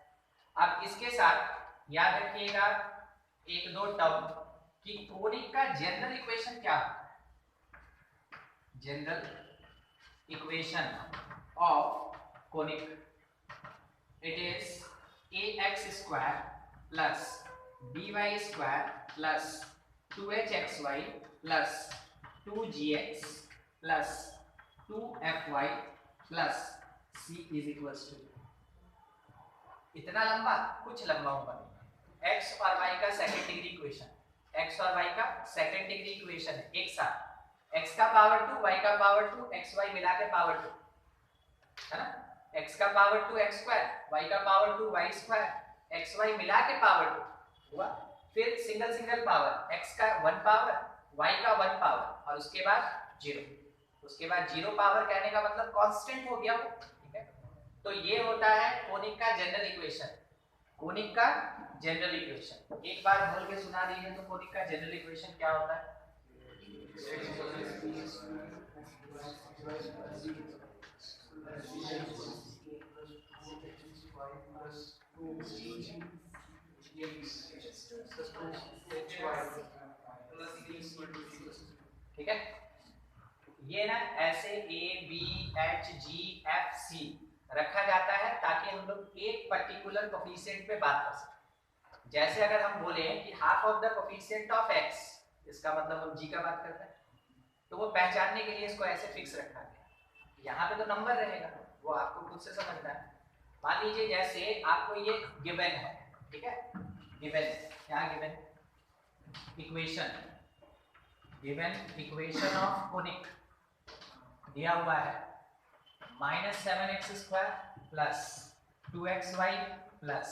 Speaker 1: अब इसके साथ याद रखिएगा एक दो टर्म कि कोनिक का जनरल इक्वेशन क्या होता है। General equation of conic, it is ax square plus by square plus 2hxy plus 2gx plus 2fy plus c is equals to, इतना लंबा, कुछ लंबा होगा। x और y का सेकंड डिग्री इक्वेशन, x और y का सेकंड डिग्री इक्वेशन है एक साथ, x का पावर 2 y का पावर 2 xy मिला के पावर 2 है ना, x का पावर 2 x स्क्वायर, y का पावर 2 y स्क्वायर, xy मिला के पावर 2 हुआ। फिर सिंगल सिंगल पावर, x का 1 पावर, y का 1 पावर और उसके बाद 0। उसके बाद 0 पावर कहने का मतलब कांस्टेंट हो गया वो। ठीक है, तो ये होता है कोनिक का जनरल इक्वेशन। कोनिक का जनरल इक्वेशन एक बार बोल के सुना दीजिए तो कोनिक का जनरल इक्वेशन क्या होता है। ठीक है, ये ना ऐसे a b h g f c रखा जाता है ताकि हम लोग एक पर्टिकुलर कोफिशिएंट पे बात कर सकें। जैसे अगर हम बोले कि half of the coefficient of x, इसका मतलब हम g का बात करते हैं, तो वो पहचानने के लिए इसको ऐसे फिक्स रखा गया। यहाँ पे तो नंबर रहेगा, वो आपको खुद से समझना है। मान लीजिए जैसे आपको ये गिवन है, ठीक है, गिवन क्या गिवन इक्वेशन ऑफ कोनिक दिया हुआ है -7x² plus 2xy plus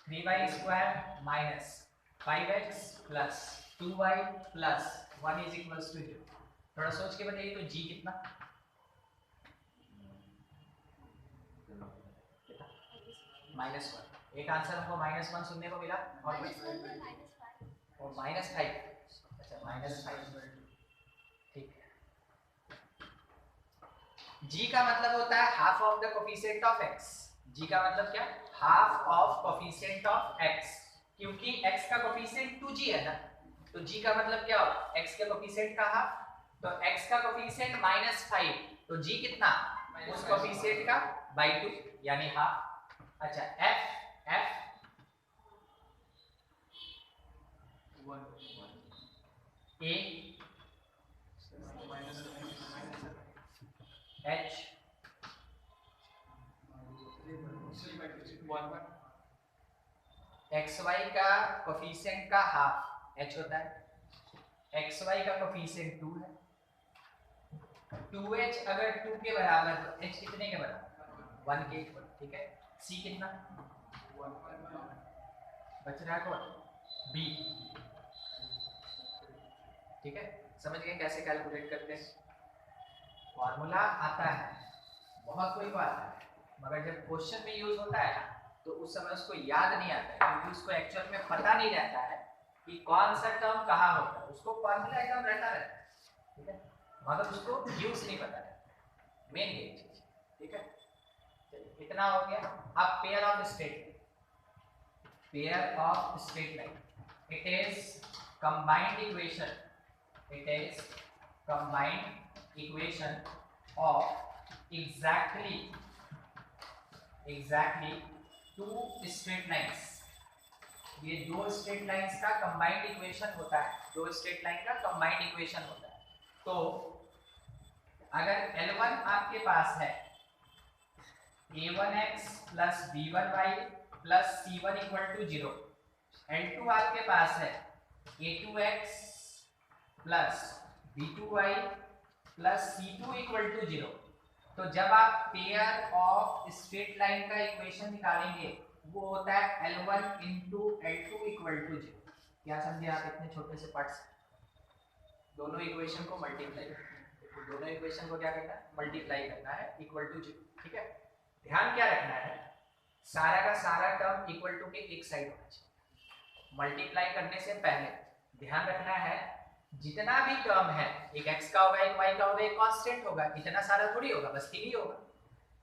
Speaker 1: 3y² minus 5x plus 2y plus 1 is equals to 0। थोड़ा सोच के बताइए तो g कितना -1। एक आंसर हमको -1 सुनने को मिला और -5। अच्छा -5 ठीक है। g का मतलब होता है half of the coefficient of x। g का मतलब क्या half of coefficient of x, क्योंकि x का कोफिशिएंट 2g है ना, तो g का मतलब क्या होगा x के कोफिशिएंट का हाफ, तो x का कोफिशिएंट -5 तो g कितना उस कोफिशिएंट का /2 यानी हाफ। अच्छा f a h xy का कोफिशिएंट का हाफ h होता है, xy का कोफिशिएंट 2 है, 2h अगर 2 के बराबर तो h कितने के बराबर 1 के, ठीक है। c कितना बच रहा है कौन b, ठीक है। समझ गए कैसे कैलकुलेट करते हैं, फॉर्मूला आता है बहुत कोई को आता है, मगर जब क्वेश्चन में यूज होता है ना तो उस समय उसको याद नहीं आता है, क्योंकि उसको एक्चुअल में पता नहीं रहता है कि कौन सा टर्म कहाँ होता है। उसको फॉर्मूला एकदम रहता है, ठीक है, मगर उसको यूज नहीं पता है, मेन ये चीज, ठीक है। चलिए इतना हो गया। अब pair of straight line, it is combined equation of exactly two straight lines. ये दो स्ट्रेट लाइंस का कंबाइंड इक्वेशन होता है, दो स्ट्रेट लाइन का कंबाइंड इक्वेशन होता है। तो अगर L1 आपके पास है a1x plus b1y plus c1 equal to 0, L2 आपके पास है a2x plus b2y plus c2 equal to 0, तो जब आप पेयर ऑफ स्ट्रेट लाइन का इक्वेशन निकालेंगे वो होता है L1 into L2 equal to 0। क्या समझे आप इतने छोटे से पार्ट से? दोनों इक्वेशन को मल्टीप्लाई, दोनों इक्वेशन को क्या करना है मल्टीप्लाई करना है इक्वल टू 0, ठीक है। ध्यान क्या रखना है, सारा का सारा टर्म इक्वल टू के एक साइड होना चाहिए। मल्टीप्लाई करने से पहले ध्यान रखना है जितना भी टर्म है, एक x का होगा, एक y का होगा, एक कांस्टेंट होगा, इतना सारा थोड़ी होगा, बस 3 ही होगा।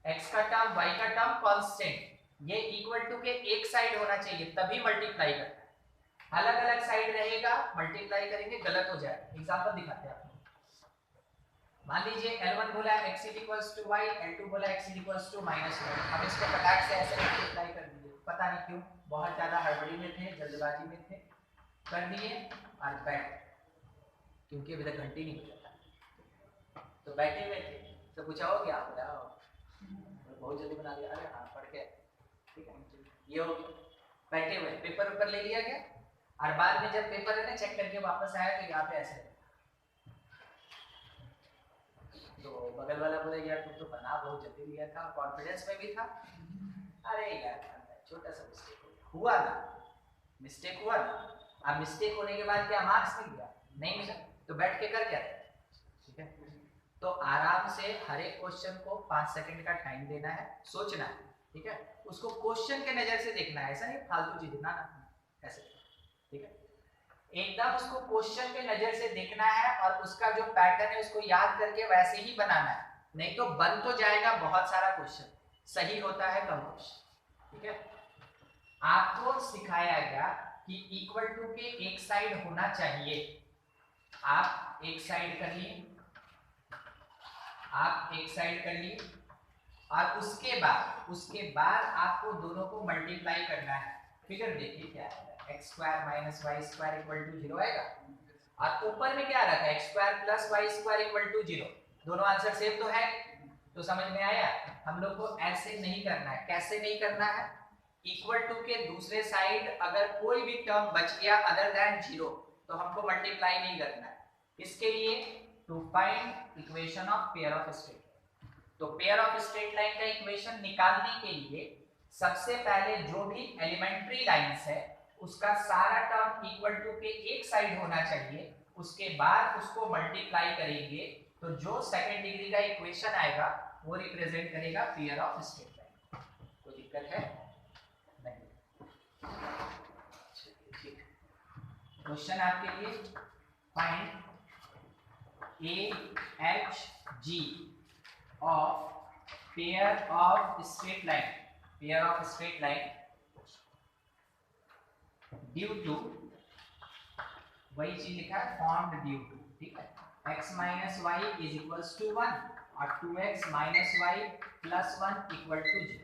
Speaker 1: x का टर्म y का टर्म कांस्टेंट, ये इक्वल टू के एक साइड होना चाहिए तभी मल्टीप्लाई करना है। अलग अलग साइड रहेगा मल्टीप्लाई करेंगे गलत हो जाएगा। एग्जांपल दिखाते हैं आपको। मान लीजिए L1 बोला है x = y, L2 बोला है x = -1। हम इसको फटाक से ऐसे मल्टीप्लाई कर दिए, पता नहीं क्यों, बहुत ज्यादा हड़बड़ी में थे, जल्दबाजी में थे, कर दिए और बैठ, क्योंकि अभी तक घंटी नहीं बजा, तो बैठे हुए थे तो पूछा हो गया बताओ, बहुत जल्दी बना दिया, अरे हाँ पढ़ के, ठीक है। ये हो गया बैठे हुए, पेपर ले लिया गया और बाद में जब पेपर है ना चेक करके वापस आया तो यहाँ पे ऐसे, तो बगल वाला बोले यार तुम तो बना बहुत जल्दी लिया था, कॉन्फिडेंस में भी था, अरे यार छोटा सा मिस्टेक हुआ ना, मिस्टेक हुआ ना। अब मिस्टेक होने के बाद क्या मार्क्स मिल गया? नहीं मिला, तो बैठ के कर क्या, ठीक है। तो आराम से हर एक क्वेश्चन को 5 सेकंड का टाइम देना है, सोचना है, ठीक है। उसको क्वेश्चन के नजर से देखना है, ऐसा नहीं फालतू चीज ना ऐसे, ठीक है। एकदम उसको क्वेश्चन के नजर से देखना है और उसका जो पैटर्न है उसको याद करके वैसे ही बनाना है, नहीं तो बन तो जाएगा बहुत सारा क्वेश्चन, सही होता है कम क्वेश्चन, ठीक है। आपको सिखाया गया कि इक्वल टू के एक साइड होना चाहिए, आप एक साइड कर लिए, और उसके बाद आपको दोनों को मल्टीप्लाई करना है। फिगर देखिए क्या है, x² - y² = 0 आएगा, और ऊपर में क्या रखा है x² + y² = 0। दोनों आंसर सेम तो है, तो समझ में आया। हम लोग को ऐसे नहीं करना है, कैसे नहीं करना है, इक्वल टू के दूसरे साइड अगर कोई भी टर्म बच गया अदर देन 0 तो हमको मल्टीप्लाई नहीं करना है। इसके लिए to find equation of pair of straight line, तो पेयर ऑफ स्ट्रेट लाइन का इक्वेशन निकालने के लिए सबसे पहले जो भी एलिमेंट्री लाइंस है उसका सारा टर्म इक्वल टू के एक साइड होना चाहिए, उसके बाद उसको मल्टीप्लाई करेंगे तो जो सेकंड डिग्री का इक्वेशन आएगा वो रिप्रेजेंट करेगा पेयर ऑफ स्ट्रेट लाइन। कोई दिक्कत है नहीं? ठीक, क्वेश्चन आपके लिए find AHG of pair of straight line due to, वही चीज लिखा है formed due to, ठीक है, x minus y is equals to 1 और 2x minus y plus 1 equal to 0,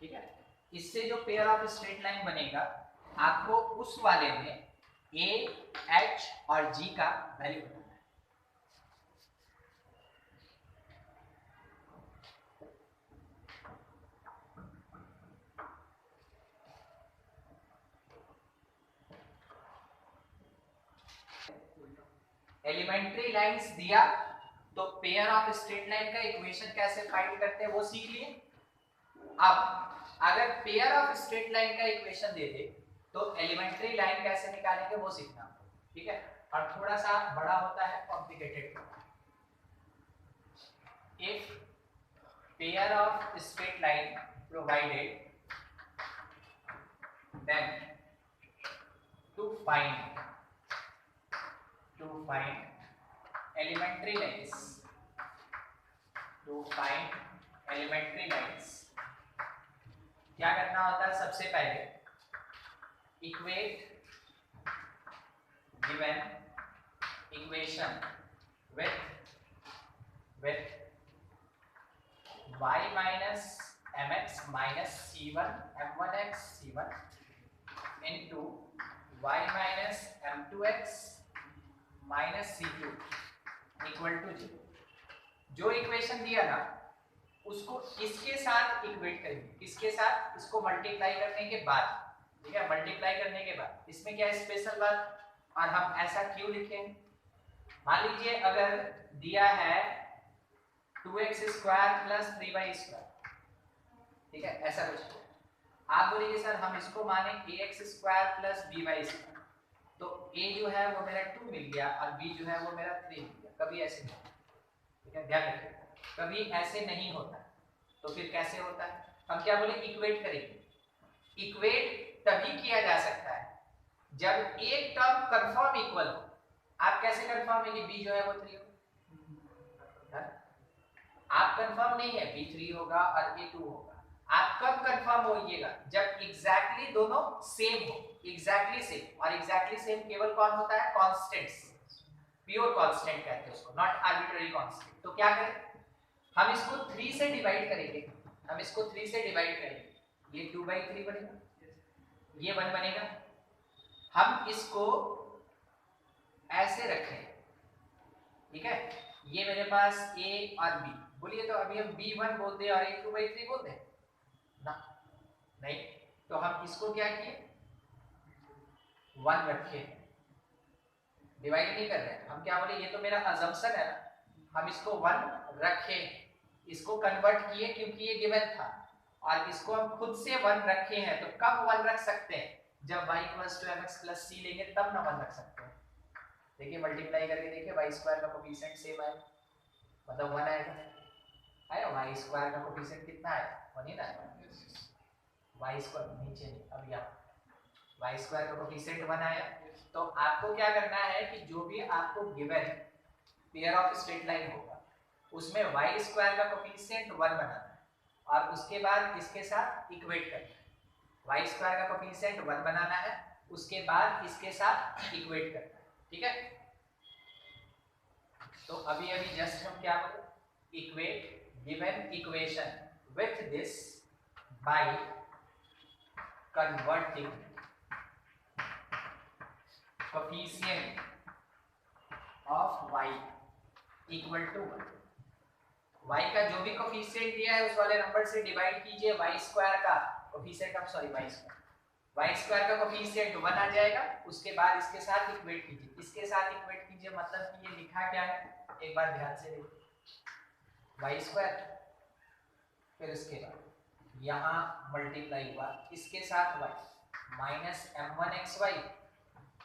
Speaker 1: ठीक है। इससे जो पेयर ऑफ स्ट्रेट लाइन बनेगा आपको उस वाले में A, H और G का वैल्यू बताना है। एलिमेंट्री लाइंस दिया तो पेयर ऑफ स्ट्रेट लाइन का इक्वेशन कैसे फाइंड करते हैं वो सीख लिए। अब अगर पेयर ऑफ स्ट्रेट लाइन का इक्वेशन दे दे तो एलिमेंट्री लाइन कैसे निकालेंगे वो सीखना, ठीक है। और थोड़ा सा बड़ा होता है, complicated. If pair of straight line provided then to find elementary lines, क्या करना होता है? सबसे पहले equate given equation with y minus mx minus c1 m1x c1 into y minus m2x minus c2 equal to 0। जो इक्वेशन दिया ना उसको इसके साथ इक्वेट करेंगे, इसके साथ इसको मल्टीप्लाई करने के बाद, ठीक है, मल्टीप्लाई करने के बाद इसमें क्या है स्पेशल बात, और हम ऐसा क्यों लिखें? मान लीजिए अगर दिया है 2x square plus 3y square, ठीक है, ऐसा कुछ आप बोलिए सर हम इसको माने ax square plus by square, तो a जो है वो मेरा 2 मिल गया और b जो है वो मेरा 3 मिल गया। कभी ऐसे नहीं, ठीक है, ध्यान रखिए, कभी ऐसे नहीं होता। तो फिर कैसे होता है? हम क्या बोले? इक्वेट करेंगे। इक्वेट तभी किया जा सकता है जब एक टर्म कंफर्म इक्वल हो। आप कैसे कंफर्म है कि b जो है वो 3 हो? आप कंफर्म नहीं है, b 3 होगा और a 2 होगा। आप कब कंफर्म होइएगा? जब एग्जैक्टली दोनों सेम हो, एग्जैक्टली सेम। और एग्जैक्टली सेम केवल कौन होता है? कांस्टेंट्स, प्योर कांस्टेंट कहते हैं उसको, नॉट आर्बिट्ररी कांस्टेंट। तो क्या करें? हम इसको 3 से डिवाइड करेंगे, ये 2/3 बनेगा, ये 1 बनेगा। हम इसको ऐसे रखें, ठीक है, ये मेरे पास a और b, बोलिए तो अभी हम b1 बोल दे और a 2/3 बोल दे ना? नहीं, तो हम इसको क्या किए? 1 रखे, डिवाइड नहीं कर रहे हैं हम। क्या बोले? ये तो मेरा अजम्पशन है ना, हम इसको 1 रखे, इसको कन्वर्ट किए क्योंकि ये गिवन था, और इसको हम खुद से 1 रखे हैं। तो कब 1 रख सकते हैं? जब y = mx + c लेंगे तब ना 1 रख सकते हैं। देखिए मल्टीप्लाई करके देखिए, y² का कोफिशिएंट सेम है, मतलब 1 आएगा। y² का कोफिशिएंट कितना है? 1 ही ना है। y² नीचे नहीं, अब यहाँ y² का कोफिशिएंट 1 आया। तो आपको क्या करना है कि जो भी आपको given pair of straight line होगा उसमें y² का कोफिशिएंट 1 बनाना है और उसके बाद इसके साथ इक्वेट करना है। y² का कोफिशिएंट 1 बनाना है, उसके बाद इसके साथ इक्वेट करना है, ठीक है। तो अभी जस्ट हम क्या बोले? Equate given equation with this by converting coefficient of y equal to 1, y का जो भी कोफिशिएंट दिया है उस वाले नंबर से डिवाइड कीजिए y स्क्वायर का कोफिशिएंट, अब सॉरी y स्क्वायर का कोफिशिएंट 1 आ जाएगा, उसके बाद इसके साथ इक्वेट कीजिए, इसके साथ इक्वेट कीजिए मतलब कि ये लिखा क्या है एक बार ध्यान से देखिए, y स्क्वायर फिर इसके बाद यहाँ मल्टीप्लाई हुआ इसके साथ y माइनस m1xy,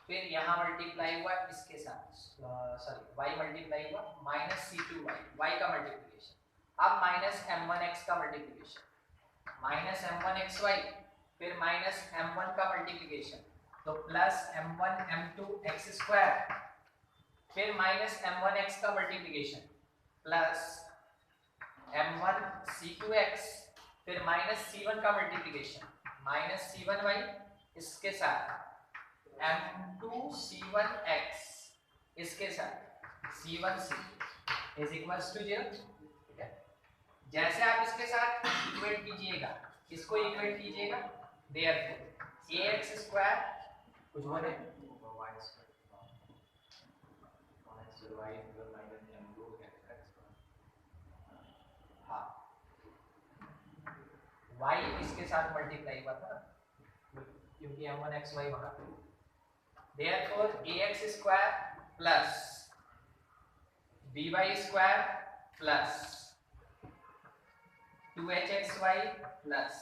Speaker 1: फिर यहाँ मल्टीप्लाई हुआ इसके साथ सॉरी y मल्टीप्लाई हुआ माइनस c2y, y का मल्टीप्लिकेशन, अब माइनस m1x का मल्टीप्लिकेशन माइनस m1xy, फिर माइनस m1 का मल्टीप्लिकेशन तो plus m1 m2 x square, फिर माइनस m1x का मल्टीप्लिकेशन प्लस m1 c2x, फिर माइनस c1 का मल्टीप्लिकेशन माइनस c1y, इसके साथ m2 c1x, इसके साथ c1 c2 is equals to 0। ठीक है, जैसे आप इसके साथ इक्वेट कीजिएगा, इसको इक्वेट कीजिएगा, देयरफॉर ax स्क्वायर कुछ बोले हाँ y इसके साथ मल्टीप्लाई हुआ था क्योंकि m1xy वहां पे, therefore ax square plus by square plus 2hxy plus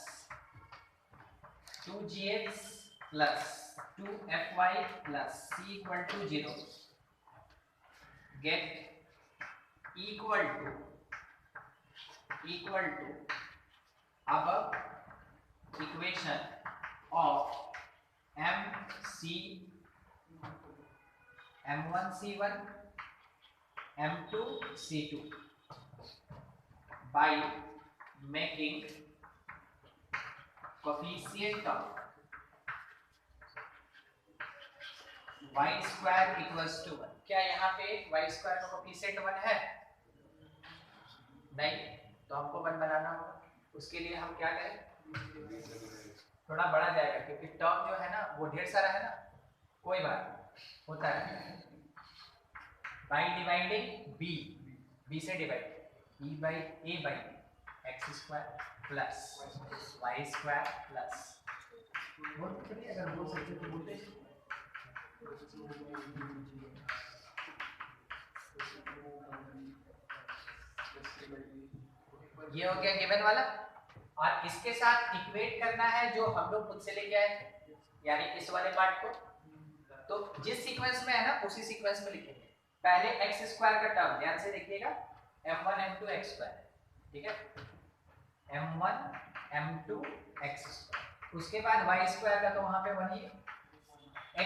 Speaker 1: 2gx plus 2fy plus c equal to 0 get equal to अब equation of m1 c1 m2 c2 by making coefficient of y square equals to 1। क्या यहाँ पे y square का coefficient 1 है? नहीं, तो हमको 1 बनाना होगा, उसके लिए हम क्या करें, थोड़ा बढ़ा जाएगा क्योंकि टर्म जो है ना वो ढेर सारा है ना, कोई बात होता है, बाई डिवाइडिंग b से divide e by a by x square plus y square plus बोल चलिए, अगर बोल सकते तो बोलते। ये हो गया गिवन वाला, और इसके साथ इक्वेट करना है जो हम लोग खुद से लेके आए थे, यानी इस वाले पार्ट को, तो जिस सीक्वेंस में है ना उसी सीक्वेंस में लिखेंगे। पहले x स्क्वायर का टर्म ध्यान से देखिएगा, m1 m2 x स्क्वायर, ठीक है, m1 m2 x स्क्वायर, उसके बाद y स्क्वायर का तो वहां पे वही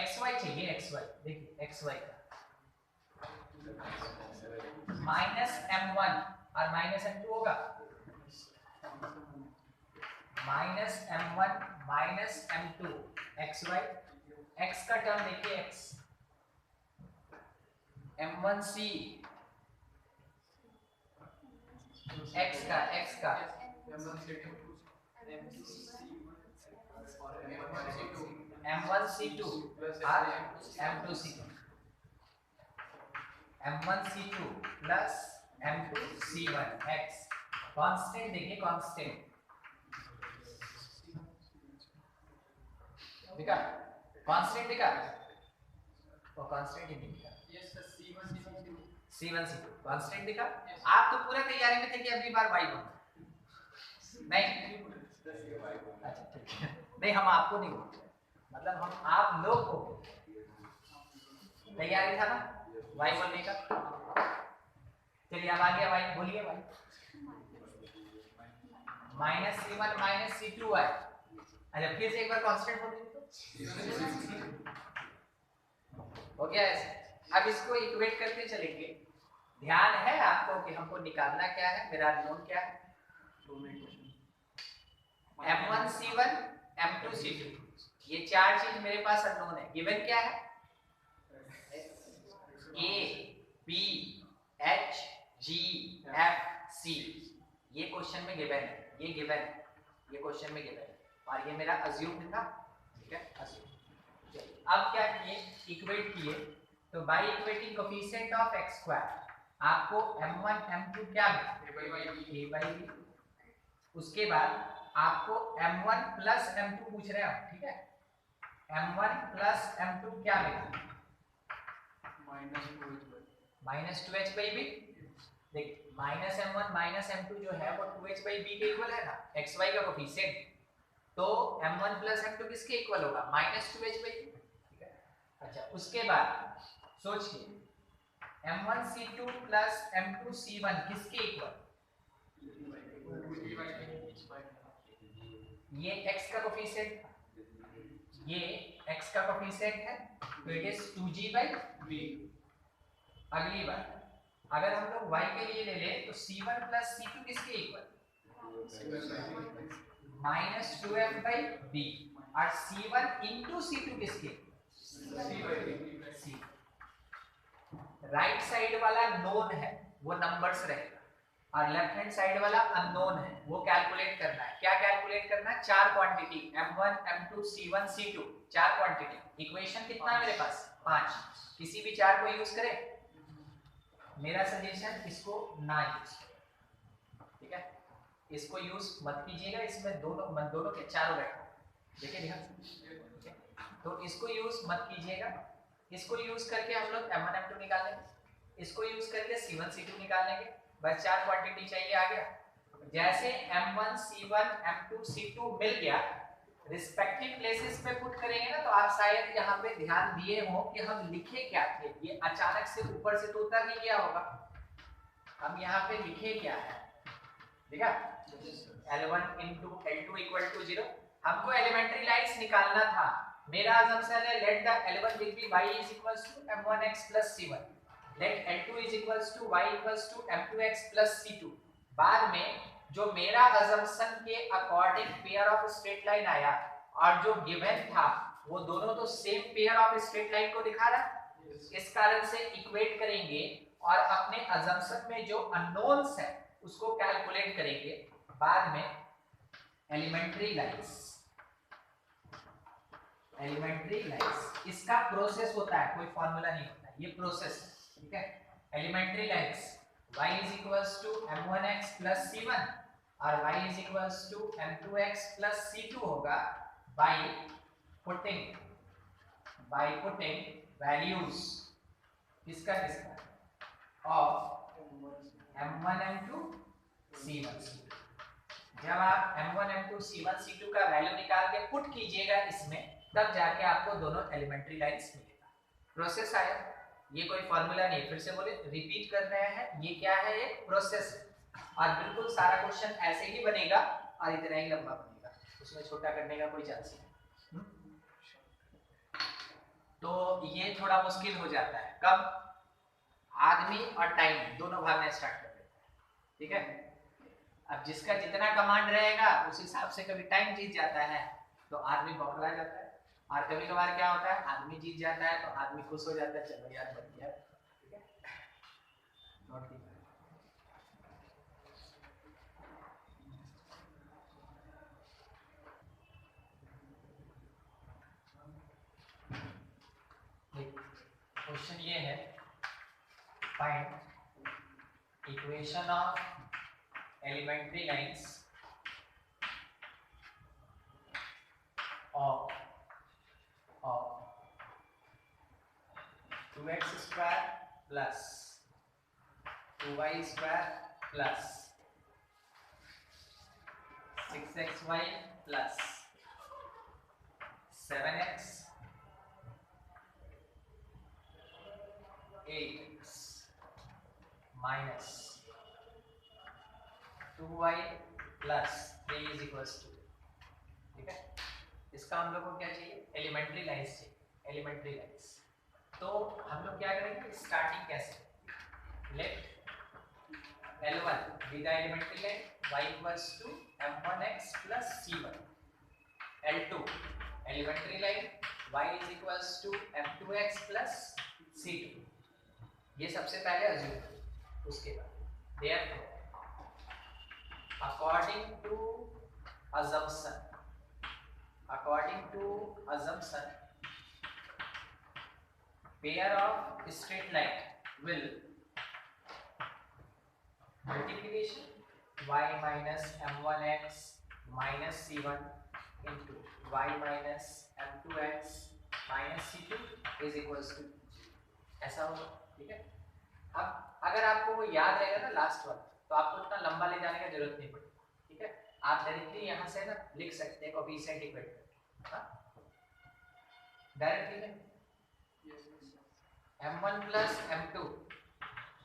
Speaker 1: xy चाहिए, xy देखिए xy का माइनस m1 और माइनस m2 होगा, minus m1 minus m2 xy, x का टर्म देखिए x, m1c x का m1c2 और m2c2, m1c2 plus m2c1 x, constant देखिए, कांस्टेंट दिखा, कांस्टेंट दिखा, वो कांस्टेंट ही दिखा,
Speaker 2: Yes, sir. C1
Speaker 1: C1 C2 constant दिखा। आप तो पूरा तैयारी में थे कि अगली बार y बोलते नहीं, अच्छा ठीक है, नहीं हम आपको नहीं बोलते, मतलब हम आप लोग को तैयारी था ना y बोलने का। चलिए अब आ गया y, बोलिए y minus c1 minus c2 है, अच्छा फिर से एक बार कांस्टेंट बोल दीजिए तो हो गया ऐसे। अब इसको इक्वेट करते चलेंगे, ध्यान है आपको कि हमको निकालना क्या है, मेरा अननोन क्या है, m1 c1 m2 c2, ये चार चीज मेरे पास अननोन है। गिवन क्या है, a b h g f c, ये क्वेश्चन में गिवन है, ये गिवन है, ये क्वेश्चन में गिवन है, और ये मेरा अज्यूम्ड था, ठीक है, अज्यूम। अब क्या किए, इक्वेट किए, तो by equating coefficient of x square, आपको m1 m2 क्या मिला, a by b। उसके बाद आपको m1 प्लस m2 पूछ रहे हैं, ठीक है, m1 प्लस m2 क्या मिला, -2h by b। देख माइनस m1 माइनस m2 जो है वो 2h by b के इक्वल है ना, xy का कोफिशिएंट, तो m1 प्लस m2 किसके इक्वल होगा, -2h by b, ठीक है। अच्छा उसके बाद सोचिए m1c2 प्लस m2c1 किसके इक्वल, ये x का कोफिशिएंट, ये x का कोफिशिएंट है, तो it is 2g by b। अगली बात अगर हम लोग y के लिए ले ले तो c1 प्लस c2 किसके इक्वल, -2f by b, और c1 इंटू c2 किसके, c। राइट साइड वाला नोन है वो नंबर्स रहेगा, और लेफ्ट हैंड साइड वाला अननोन है वो कैलकुलेट करना है। क्या कैलकुलेट करना है, चार quantity m1 m2 c1 c2, चार क्वांटिटी। इक्वेशन कितना मेरे पास, 5, किसी भी चार को यूज करें। मेरा सजेशन इसको ना यूज करें, ठीक है, इसको यूज मत कीजिएगा, इसमें दोनों के चारों बैठो, देखिए ध्यान, तो इसको यूज मत कीजिएगा। इसको यूज करके हम लोग m1 m2 निकाल लेंगे, इसको यूज करके c1 c2 निकाल लेंगे, बस चार क्वांटिटी चाहिए, आ गया। जैसे m1 c1 m2 c2 मिल गया, रिस्पेक्टिव प्लेसेस पे पुट करेंगे ना, तो आप शायद यहाँ पे ध्यान दिए हो कि हम लिखे क्या थे, ये अचानक से ऊपर से तो उतर नहीं गया होगा, हम यहाँ पे लिखे क्या है, ठीक है, L1 into L2 equal to 0। हमको एलिमेंट्री लाइंस निकालना था। मेरा असम्पशन है let the L1 degree y is equals to m1x plus c1, let L2 is equals to y equals to m2x plus c2। बाद में जो मेरा असम्पशन के according pair of straight line आया और जो गिवन था वो दोनों तो same pair of straight line को दिखा रहा है, इस कारण से इक्वेट करेंगे और अपने असम्पशन में जो अननोन्स है उसको कैलकुलेट करेंगे। बाद में एलिमेंट्री लाइंस, एलिमेंट्री लाइंस इसका प्रोसेस होता है, कोई फॉर्मूला नहीं होता है, ये प्रोसेस है, ठीक है। Elementary lines y is equals to m1x plus c1 और y is equals to m2x plus c2 होगा by putting values किसका of m1 m2 c1 c2। जब आप m1 m2 c1 c2 का वैल्यू निकाल के पुट कीजिएगा इसमें, तब जाके आपको दोनों एलिमेंट्री लाइंस मिलेगा। प्रोसेस आया, ये कोई फॉर्मूला नहीं, फिर से बोले, रिपीट कर रहे हैं, ये क्या है, एक प्रोसेस है, और बिल्कुल सारा क्वेश्चन ऐसे ही बनेगा और इतना ही लंबा बनेगा, उसमें छोटा करने का कोई चांस नहीं। तो ये थोड़ा मुश्किल हो जाता है, कब आदमी और टाइम दोनों भागना स्टार्ट कर देते हैं, ठीक है। अब जिसका जितना कमांड रहेगा उस हिसाब से कभी टाइम जीत जाता है तो आदमी बौखला जाता है, और कभी कभार क्या होता है, आदमी जीत जाता है तो आदमी खुश हो जाता है, चलो यार बन गया, ठीक है। नोट कीजिए, क्वेश्चन ये है, find equation of elementary lines of 2x square plus 2y square plus 6xy plus 7x 8x minus 2y plus 3 is equals to, ठीक है। इसका हम लोग को क्या चाहिए, एलिमेंट्री लाइंस चाहिए, एलिमेंट्री लाइंस। तो हम लोग क्या करेंगे, स्टार्टिंग कैसे, late L1 be the elementary line y equals to m1x plus c1, L2 elementary line y is equals to m2x plus c2, ये सबसे पहले अज्यूम करो। उसके बाद therefore according to assumption pair of straight line will multiplication y minus m1x minus c1 into y minus m2x minus c2 is equals to, ऐसा होगा। ठीक है, अब अगर आपको वो याद रहेगा ना लास्ट वन, तो आपको इतना लंबा ले जाने की जरूरत नहीं पड़ेगी। ठीक है, आप डायरेक्टली यहाँ से ना लिख सकते हैं कोफिशिएंट इक्वेट करके, डायरेक्टली में m1 plus m2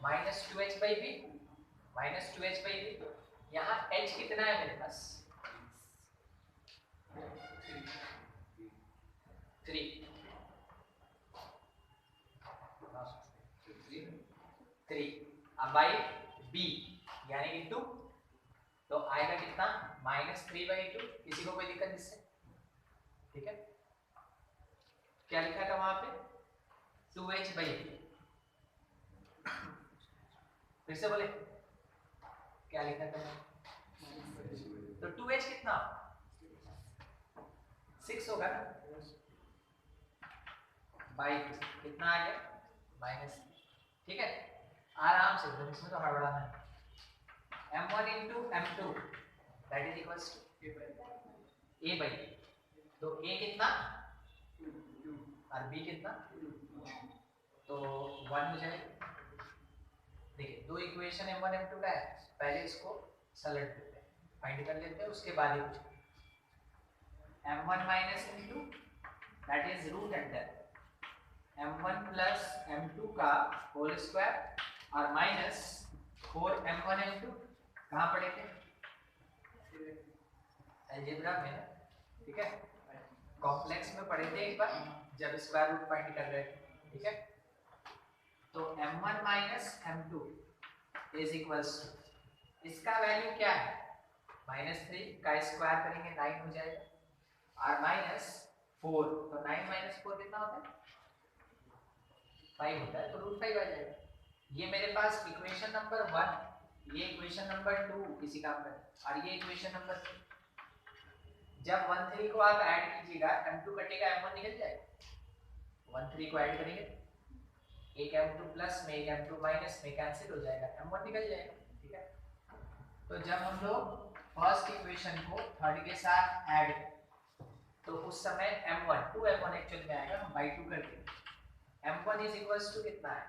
Speaker 1: minus 2h by b minus 2h by b, यहाँ h कितना है मेरे पास 3 अब बाई b यानी कि 2, तो आएगा कितना माइनस 3/2। किसी को कोई दिक्कत इससे? ठीक है, क्या लिखा था वहां पे 2h बाई b, फिर से बोले क्या लिखा था? तो 2h कितना 6 होगा ना, बाई कितना आ गया माइनस। ठीक है, आराम से, इसमें तो हड़बड़ाना है। m1 into m2 that is equals to a by, तो a कितना और b कितना, तो 1 हो जाएगा। देखिए दो इक्वेशन m1 m2 का है, पहले इसको सलट देते हैं, फाइंड कर लेते हैं, उसके बाद ही कुछ m1 minus m2 that is root under m1 plus m2 का होल स्क्वायर और माइनस 4m1 m2 कहाँ पढ़े थे अलजेब्रा में, ठीक है, कॉम्प्लेक्स में पढ़े थे एक बार जब स्क्वायर रूट फाइंड कर रहे थे। ठीक है, तो m1 minus m2 is equals to, इसका वैल्यू क्या है -3 का स्क्वायर करेंगे 9 हो जाएगा और माइनस 4, तो 9 माइनस 4 कितना होता है 5 होता है, तो √5 आ जाएगा। ये मेरे पास इक्वेशन नंबर 1, ये इक्वेशन नंबर 2 इसी काम का, और ये इक्वेशन नंबर 3। जब 1 3 को आप ऐड कीजिएगा m2 कटेगा m1 निकल जाएगा, 1 3 को ऐड करेंगे एक m2 प्लस में एक m2 माइनस में कैंसिल हो जाएगा, m1 निकल जाएगा। ठीक है, तो जब हम लोग फर्स्ट इक्वेशन को थर्ड के साथ ऐड तो उस समय m1 2m1 एक्चुअल में आएगा, हम बाई 2 कर देंगे। m1 इज इक्वल्स टू कितना है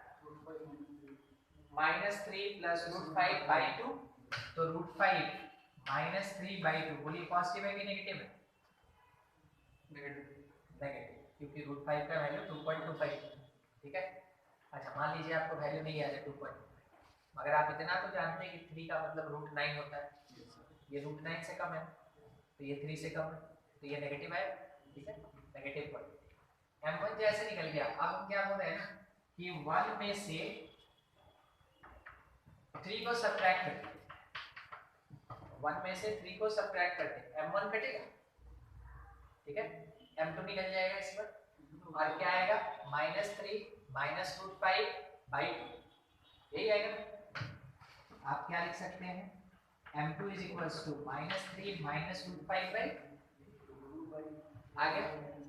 Speaker 1: -3 प्लस √5/2, तो √5 -3/2, बोलिए पॉजिटिव है कि नेगेटिव है? नेगेटिव, क्योंकि √5 का वैल्यू 2.25। ठीक है, अच्छा मान लीजिए आपको वैल्यू नहीं याद है 2.25, मगर आप इतना तो जानते हैं कि 3 का मतलब √9 होता है, ये √9 से कम है, तो ये 3 से कम है, तो ये नेगेटिव है। ठीक है, नेगेटिव पर m1 जैसे निकल गया। अब हम क्या बोल रहे हैं ना कि 1 में से 3 को सब्ट्रैक्ट करते, 1 में से 3 को सब्ट्रैक्ट करते m1 कटेगा। ठीक है, m2 निकल जाएगा इस पर, और क्या आएगा -3 माइनस √5/2, यही आएगा। आप क्या लिख सकते हैं m2 is equals to -3 minus √5/2, आगे 2/,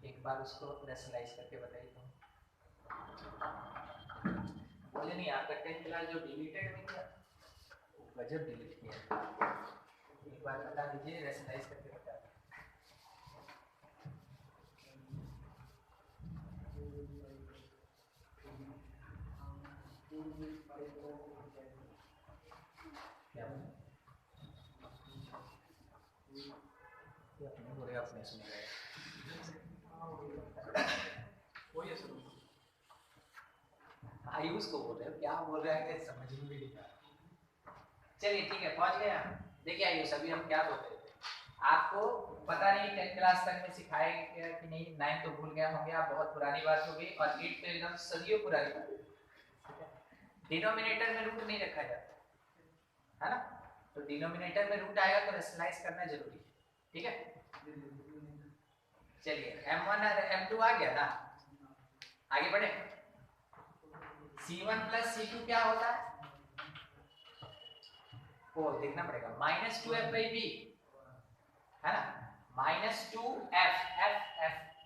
Speaker 1: एक बार उसको रेशनलाइज करके बताइए तुम। बोले नहीं आपका 10th क्लास जो डिलीटेड नहीं किया, वो गजब डिलीट किया, एक बार बता दीजिए, रेशनलाइज करके बता दीजिए। क्या बोले अपने सुने गए आयुष को बोल रहे हो, क्या बोल रहे हैं समझ में भी नहीं आ रहा। चलिए ठीक है, पहुंच गए हम। देखिए आयुष, अभी हम क्या बोल रहे थे, आपको पता नहीं 10th क्लास तक में सिखाया गया कि नहीं, 9 तो भूल गया होंगे आप, बहुत पुरानी बात हो गई, और 8 तो एकदम सदियों पुरानी बात। डिनोमिनेटर में रूट नहीं रखा जाता है ना, तो डिनोमिनेटर में रूट आएगा तो रेशनलाइज करना जरूरी है। ठीक है, चलिए m1 और m2 आ गया ना, आगे बढ़े। C1 प्लस C2 क्या होता है? वो देखना पड़ेगा, माइनस 2f बाई बी, है ना, minus 2f, f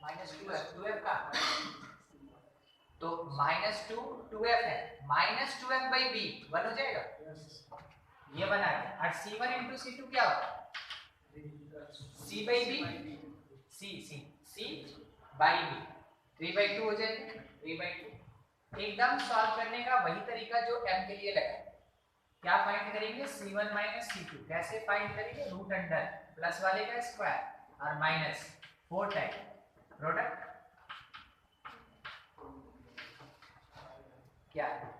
Speaker 1: minus 2f का, तो माइनस 2f है, माइनस 2f बाई बी 1 हो जाएगा, ये बना है। और C1 इंटू C2 क्या होता है? C by b, C by b, 3/2 हो जाएगा, 3/2। एकदम सॉल्व करने का वही तरीका जो m के लिए लगा है। क्या फाइंड करेंगे? C1 minus C2। कैसे फाइंड करेंगे? रूट अंडर प्लस वाले का स्क्वायर और माइनस 4 टाइम प्रोडक्ट क्या है?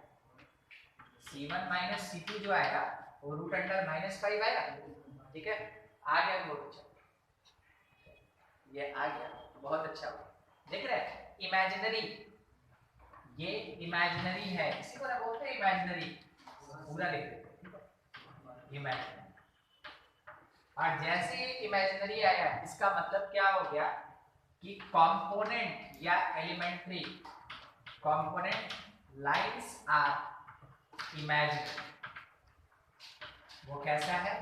Speaker 1: C1 माइनस C2 जो आएगा वो रूट अंडर -5 आएगा, ठीक है, आ गया वो, ये आ गया, बहुत अच्छा हुआ। देख रहे हैं इमेजिनरी, ये इमेजिनरी है, इसी को ना बोलते हैं इमेजिनरी, पूरा लिख देते हैं इमेजिनरी। और जैसे ये इमेजिनरी आया, इसका मतलब क्या हो गया कि कंपोनेंट या elementary component lines are imaginary. वो कैसा है?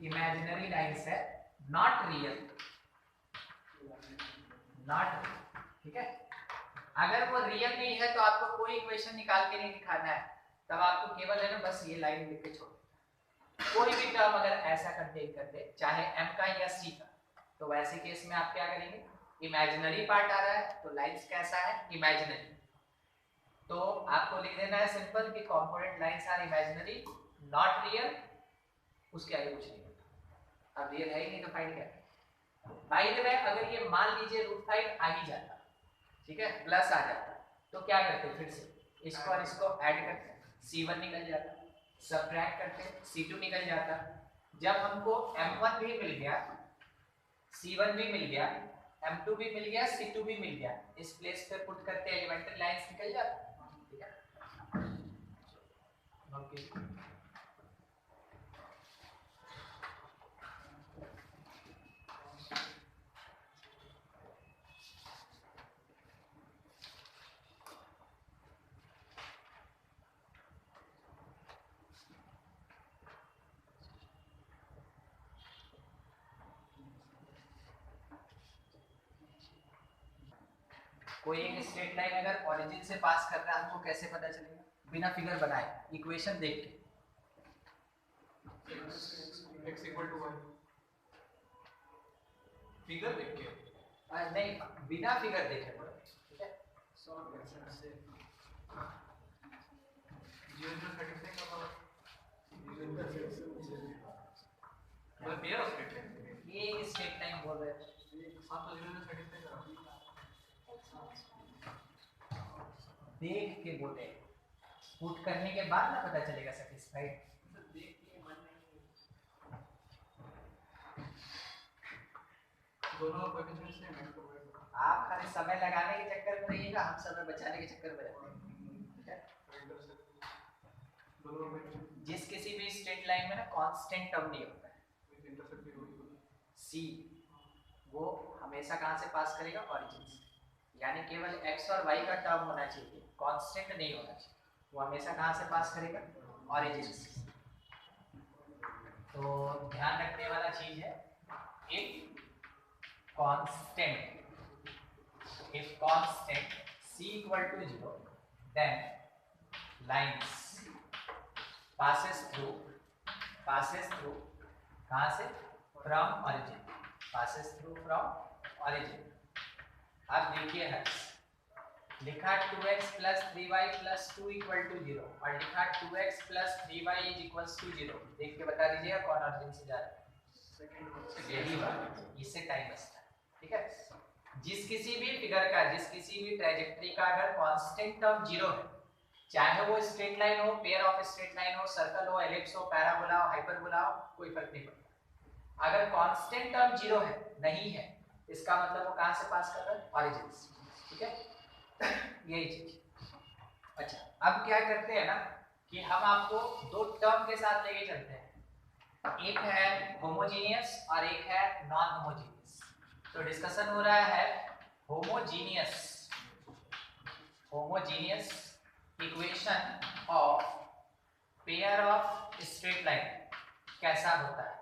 Speaker 1: इमेजिनरी लाइंस है, नॉट रियल, नॉट, ठीक है। अगर वो रियल नहीं है तो आपको कोई इक्वेशन निकाल के नहीं दिखाना है, तब आपको केवल है ना बस ये लाइन लिख के छोड़, कोई भी टर्म अगर ऐसा कंटेन करते, चाहे m का या c का, तो वैसे केस में आप क्या करेंगे? इमेजिनरी पार्ट आ रहा है तो लाइंस कैसा है? इमेजिनरी। तो आपको लिख देना है सिंपल कि component lines are imaginary, not real, उसके आगे कुछ नहीं होता। अब रियल है ही नहीं तो फाइंड क्या? बाय द वे अगर ये मान लीजिए √5 आ ही जाता, ठीक है, प्लस आ जाता, तो क्या करते? फिर से इसको और इसको ऐड करते, C1 निकल जाता, सब्ट्रैक्ट करते, C2 निकल जाता। जब हमको M1 भी मिल गया, C1 भी मिल गया, M2 भी मिल गया, C2 भी मिल गया, इस प्लेस पे पुट करते एलिमेंट्री लाइंस निकल जाता, ठीक है। ओके, कोई एक स्ट्रेट लाइन अगर ओरिजिन से पास कर रहा है, हमको कैसे पता चलेगा? बिना फिगर बनाए, इक्वेशन देख के,
Speaker 2: x equal to 1 फिगर देख के,
Speaker 1: नहीं बिना फिगर देखे, ठीक है।
Speaker 2: 100% से 0.36 का पावर 0.36 मतलब पेयर ऑफ स्ट्रेट लाइन,
Speaker 1: ये एक स्ट्रेट लाइन बोल रहे हैं,
Speaker 2: हां तो 0.36 का
Speaker 1: देख के बोले, पुट करने के बाद ना पता चलेगा सेटिस्फाइड।
Speaker 2: देख के मन नहीं, दोनों कोएफिशिएंट सेम है तो
Speaker 1: आप खाली समय लगाने के चक्कर में रहिएगा, हम समय बचाने के चक्कर में रहते हैं, ठीक है।
Speaker 2: दोनों में
Speaker 1: जिस किसी भी स्ट्रेट लाइन में ना कांस्टेंट टर्म नहीं होता है,
Speaker 2: इंटरसेक्ट भी होगी,
Speaker 1: सी वो हमेशा कहां से पास करेगा? ओरिजिन से, यानी केवल x और y का टर्म होना चाहिए, कांस्टेंट नहीं होना चाहिए। वो हमेशा कहां से पास करेगा? ओरिजिन से। तो ध्यान रखने वाला चीज है, एक constant, if constant c equal to 0, then lines passes through कहां से? from origin, passes through from origin। अब देखिए है, लिखा 2x plus 3y plus 2 equal to 0 और लिखा 2x plus 3y is equals to 0। देख के बता दीजिएगा कौन origin से जा रहा है, यही बात, इससे टाइम बचता है, ठीक है। जिस किसी भी फिगर का, जिस किसी भी ट्रेजेक्टरी का अगर कांस्टेंट टर्म 0 है, चाहे वो स्ट्रेट लाइन हो, पेयर ऑफ स्ट्रेट लाइन हो, सर्कल हो, एलिप्स हो, पैराबोला हो, हाइपरबोला हो, कोई फर्क नहीं पड़ता। अगर कांस्टेंट टर्म 0 है, नहीं है, इसका मतलब वो कहां से पास कर रहा है? ओरिजिन से, ठीक है। यही चीज। अच्छा, अब क्या करते हैं ना कि हम आपको दो टर्म के साथ लेके चलते हैं, एक है होमोजीनियस और एक है नॉन होमोजीनियस। तो डिस्कशन हो रहा है homogeneous equation of pair of straight line कैसा होता है?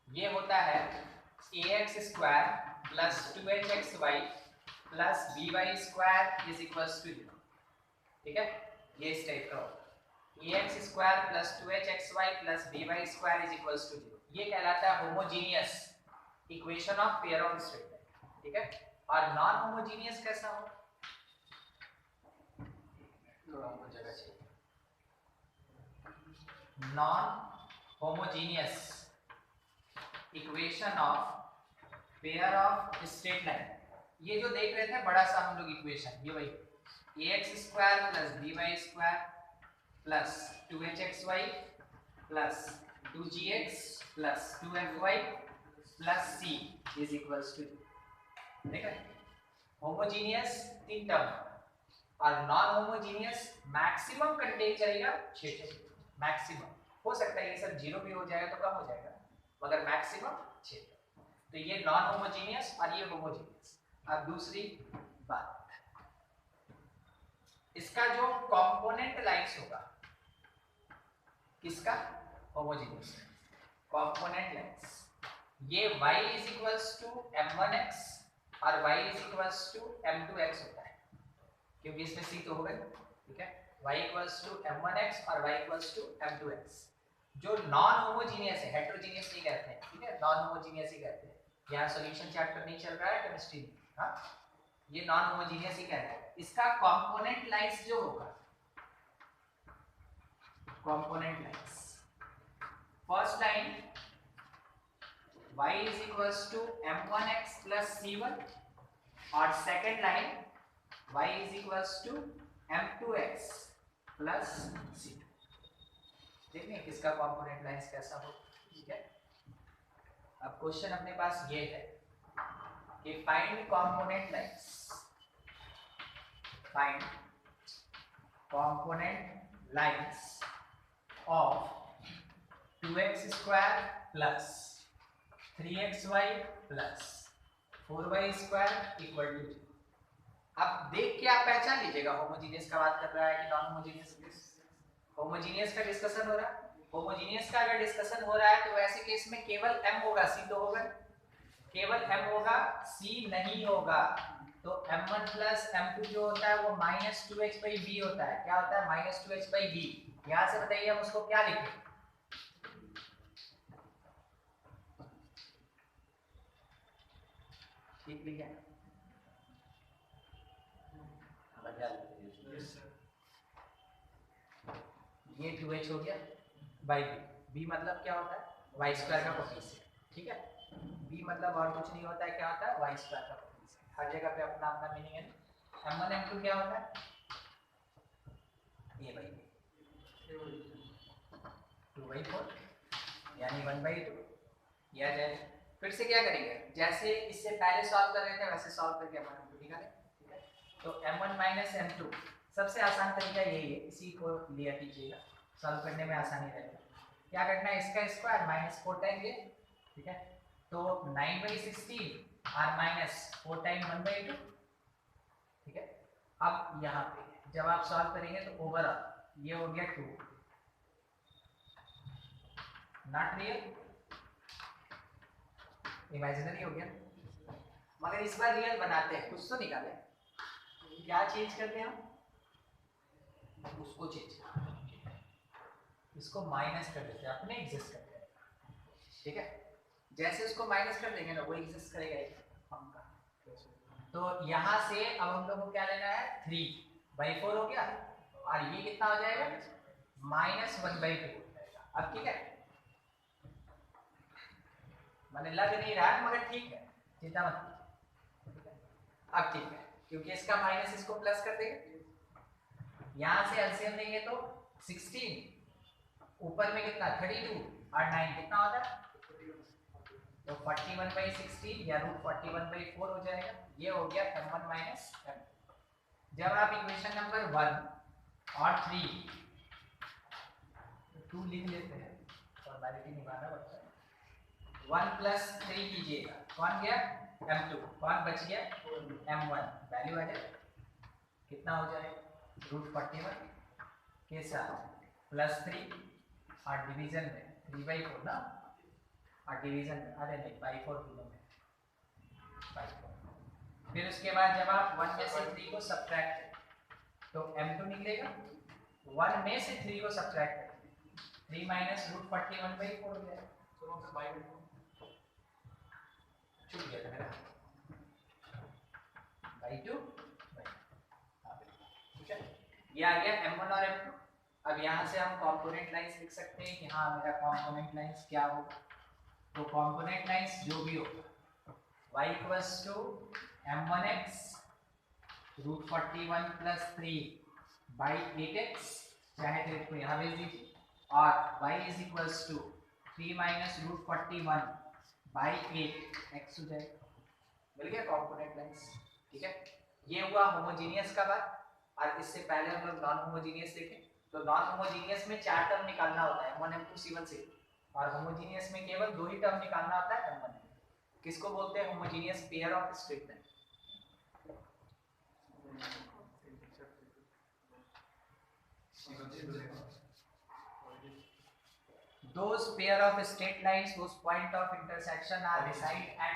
Speaker 1: ये होता है ax square plus 2hxy plus by square is equals to 0। ठीक है, ये इस टाइप का होगा ax square plus 2hxy plus by square is equals to 0। ये कहलाता है homogeneous equation of pair of straight line. ठीक है, और नॉन होमोजीनियस कैसा हो? थोड़ा हमको जगह चाहिए। Non homogeneous equation of pair of straight line, ये जो देख रहे थे बड़ा सा हम लोग इक्वेशन, ये वही ax square plus by square plus 2hxy plus 2gx plus 2fy plus c is equals to, ठीक है। होमोजीनियस 3 टर्म और नॉन होमोजीनियस मैक्सिमम कंटेन करेगा 6 मैक्सिमम। हो सकता है ये सब 0 भी हो जाएगा तो कम हो जाएगा, मगर मैक्सिमम 6। तो ये नॉन होमोजीनियस और ये होमोजीनियस। अब दूसरी बात, इसका जो कंपोनेंट लाइंस होगा, किसका? होमोजीनियस कंपोनेंट लाइंस, ये y is equals to m1x और y is equals to m2x होता है, क्योंकि इसमें c तो होगा। ठीक है, y इक्वल्स टू m1x और y इक्वल्स टू m2x। जो नॉन होमोजीनियस है, हेटेरोजीनियस नहीं कहते हैं, ठीक है, नॉन होमोजीनियस ही कहते हैं। यहाँ सॉल्यूशन चैप्टर नहीं चल रहा है केमिस्ट्री में, हाँ, ये नॉन होमोजीनियस ही कहते हैं। इसका कंपोनेंट लाइंस जो होगा, component lines, first line y is equals to m1x plus c1 और second line y is equals to m2x plus c2। देखिए किसका कंपोनेंट लाइंस कैसा हो। ठीक है, अब क्वेश्चन अपने पास ये है कि find component lines, find component lines of 2x square plus 3xy plus 4y square equal to 0। अब देख के आप पहचान लीजिएगा होमोजीनियस का बात कर रहा है कि नॉन होमोजीनियस। होमोजीनियस का डिस्कशन हो रहा है, होमोजीनियस का अगर डिस्कशन हो रहा है तो वैसे केस में केवल m होगा, c तो होगा, केवल m होगा, c नहीं होगा। तो m1 प्लस m2 जो होता है वो माइनस 2h/b होता है। क्या होता है? Minus 2h/b। यहाँ से बताइए हम उसको क्या लिखें? ठीक लिखा है, ये 2h हो गया बाई b मतलब क्या होता है? y स्क्वायर का कोफिशिएंट। ठीक है, b मतलब और कुछ नहीं होता है, क्या होता है? y स्क्वायर का कोफिशिएंट। हर जगह पे अपना अपना मीनिंग है। m1 m2 क्या होता है? a बाई b 2/4 यानी 1/2। या जाए फिर से क्या करेंगे, जैसे इससे पहले सॉल्व कर रहे थे वैसे सॉल्व करके m1 m2 निकालें। ठीक है, तो m1 माइनस m2 सबसे आसान तरीका यही है, इसी को लिया कीजिएगा, सॉल्व करने में आसानी रहेगी। क्या करना है? इसका स्क्वायर माइनस 4 टाइम ये। ठीक है, तो 9/16 और माइनस 4 टाइम 1/2। ठीक है, अब यहाँ पे जब आप सॉल्व करेंगे तो ओवरऑल ये हो गया 2, नॉट रियल, इमेजिनरी हो गया। मगर इस बार रियल बनाते हैं, कुछ तो निकाले। क्या चेंज करते हैं हम? उसको चेंज, इसको माइनस कर देते हैं, अपने एग्जिस्ट करते हैं। ठीक है, जैसे उसको माइनस कर देंगे ना वो एग्जिस्ट करेगा हम का। तो यहाँ से अब हम लोग को क्या लेना है? 3/4 हो गया और ये कितना हो जाएगा? माइनस 1/2 हो जाएगा। अब ठीक है, मैंने लग नहीं रहा है मगर ठीक है, चिंता मत। अब ठीक है, क्योंकि इसका माइनस इसको प्लस कर देंगे, यहाँ से एलसीएम देंगे तो 16, ऊपर में कितना? 32 और 9 कितना होता है? तो 41/16 या √41/4 हो जाएगा। ये हो गया m1 माइनस m2। जब आप इक्वेशन नंबर 1 और 3 2 लिख लेते हैं, फॉर्मेलिटी निभाना पड़ता है। 1 प्लस 3 कीजिएगा, कौन गया? m2, कौन बच गया? m1। वैल्यू आ जाए कितना हो जाएगा? √41 के साथ +3 और डिवीजन में 3/4 ना, और डिवीजन में अरे नहीं /4 दोनों में /4। फिर उसके बाद जब आप 1 में से 3 को सब्ट्रैक्ट करें तो m2 निकलेगा। 1 में से 3 को सब्ट्रैक्ट करें 3 माइनस √41/4 हो गया।
Speaker 2: चलो फिर बाई में
Speaker 1: छूट गया था मेरा /2। ठीक है, ये आ गया m1 और m2। अब यहाँ से हम कंपोनेंट लाइंस लिख सकते हैं कि हाँ मेरा कंपोनेंट लाइंस क्या होगा। तो कंपोनेंट लाइंस जो भी हो y = m1x √41 + 3/8x, चाहे तो इसको यहाँ भेज दीजिए, और y = 3 माइनस √41/8x हो जाएगा। मिल गया कंपोनेंट लाइंस। ठीक है, ये हुआ होमोजीनियस का बात। और इससे पहले हम लोग नॉन होमोजीनियस देखें। तो नॉन होमोजीनियस में 4 टर्म निकालना होता है, m1 m2 c1 c2, और होमोजीनियस में केवल 2 ही टर्म निकालना होता है, m1 m2। किसको बोलते हैं homogeneous pair of straight line? Those pair of straight lines whose point of intersection are reside at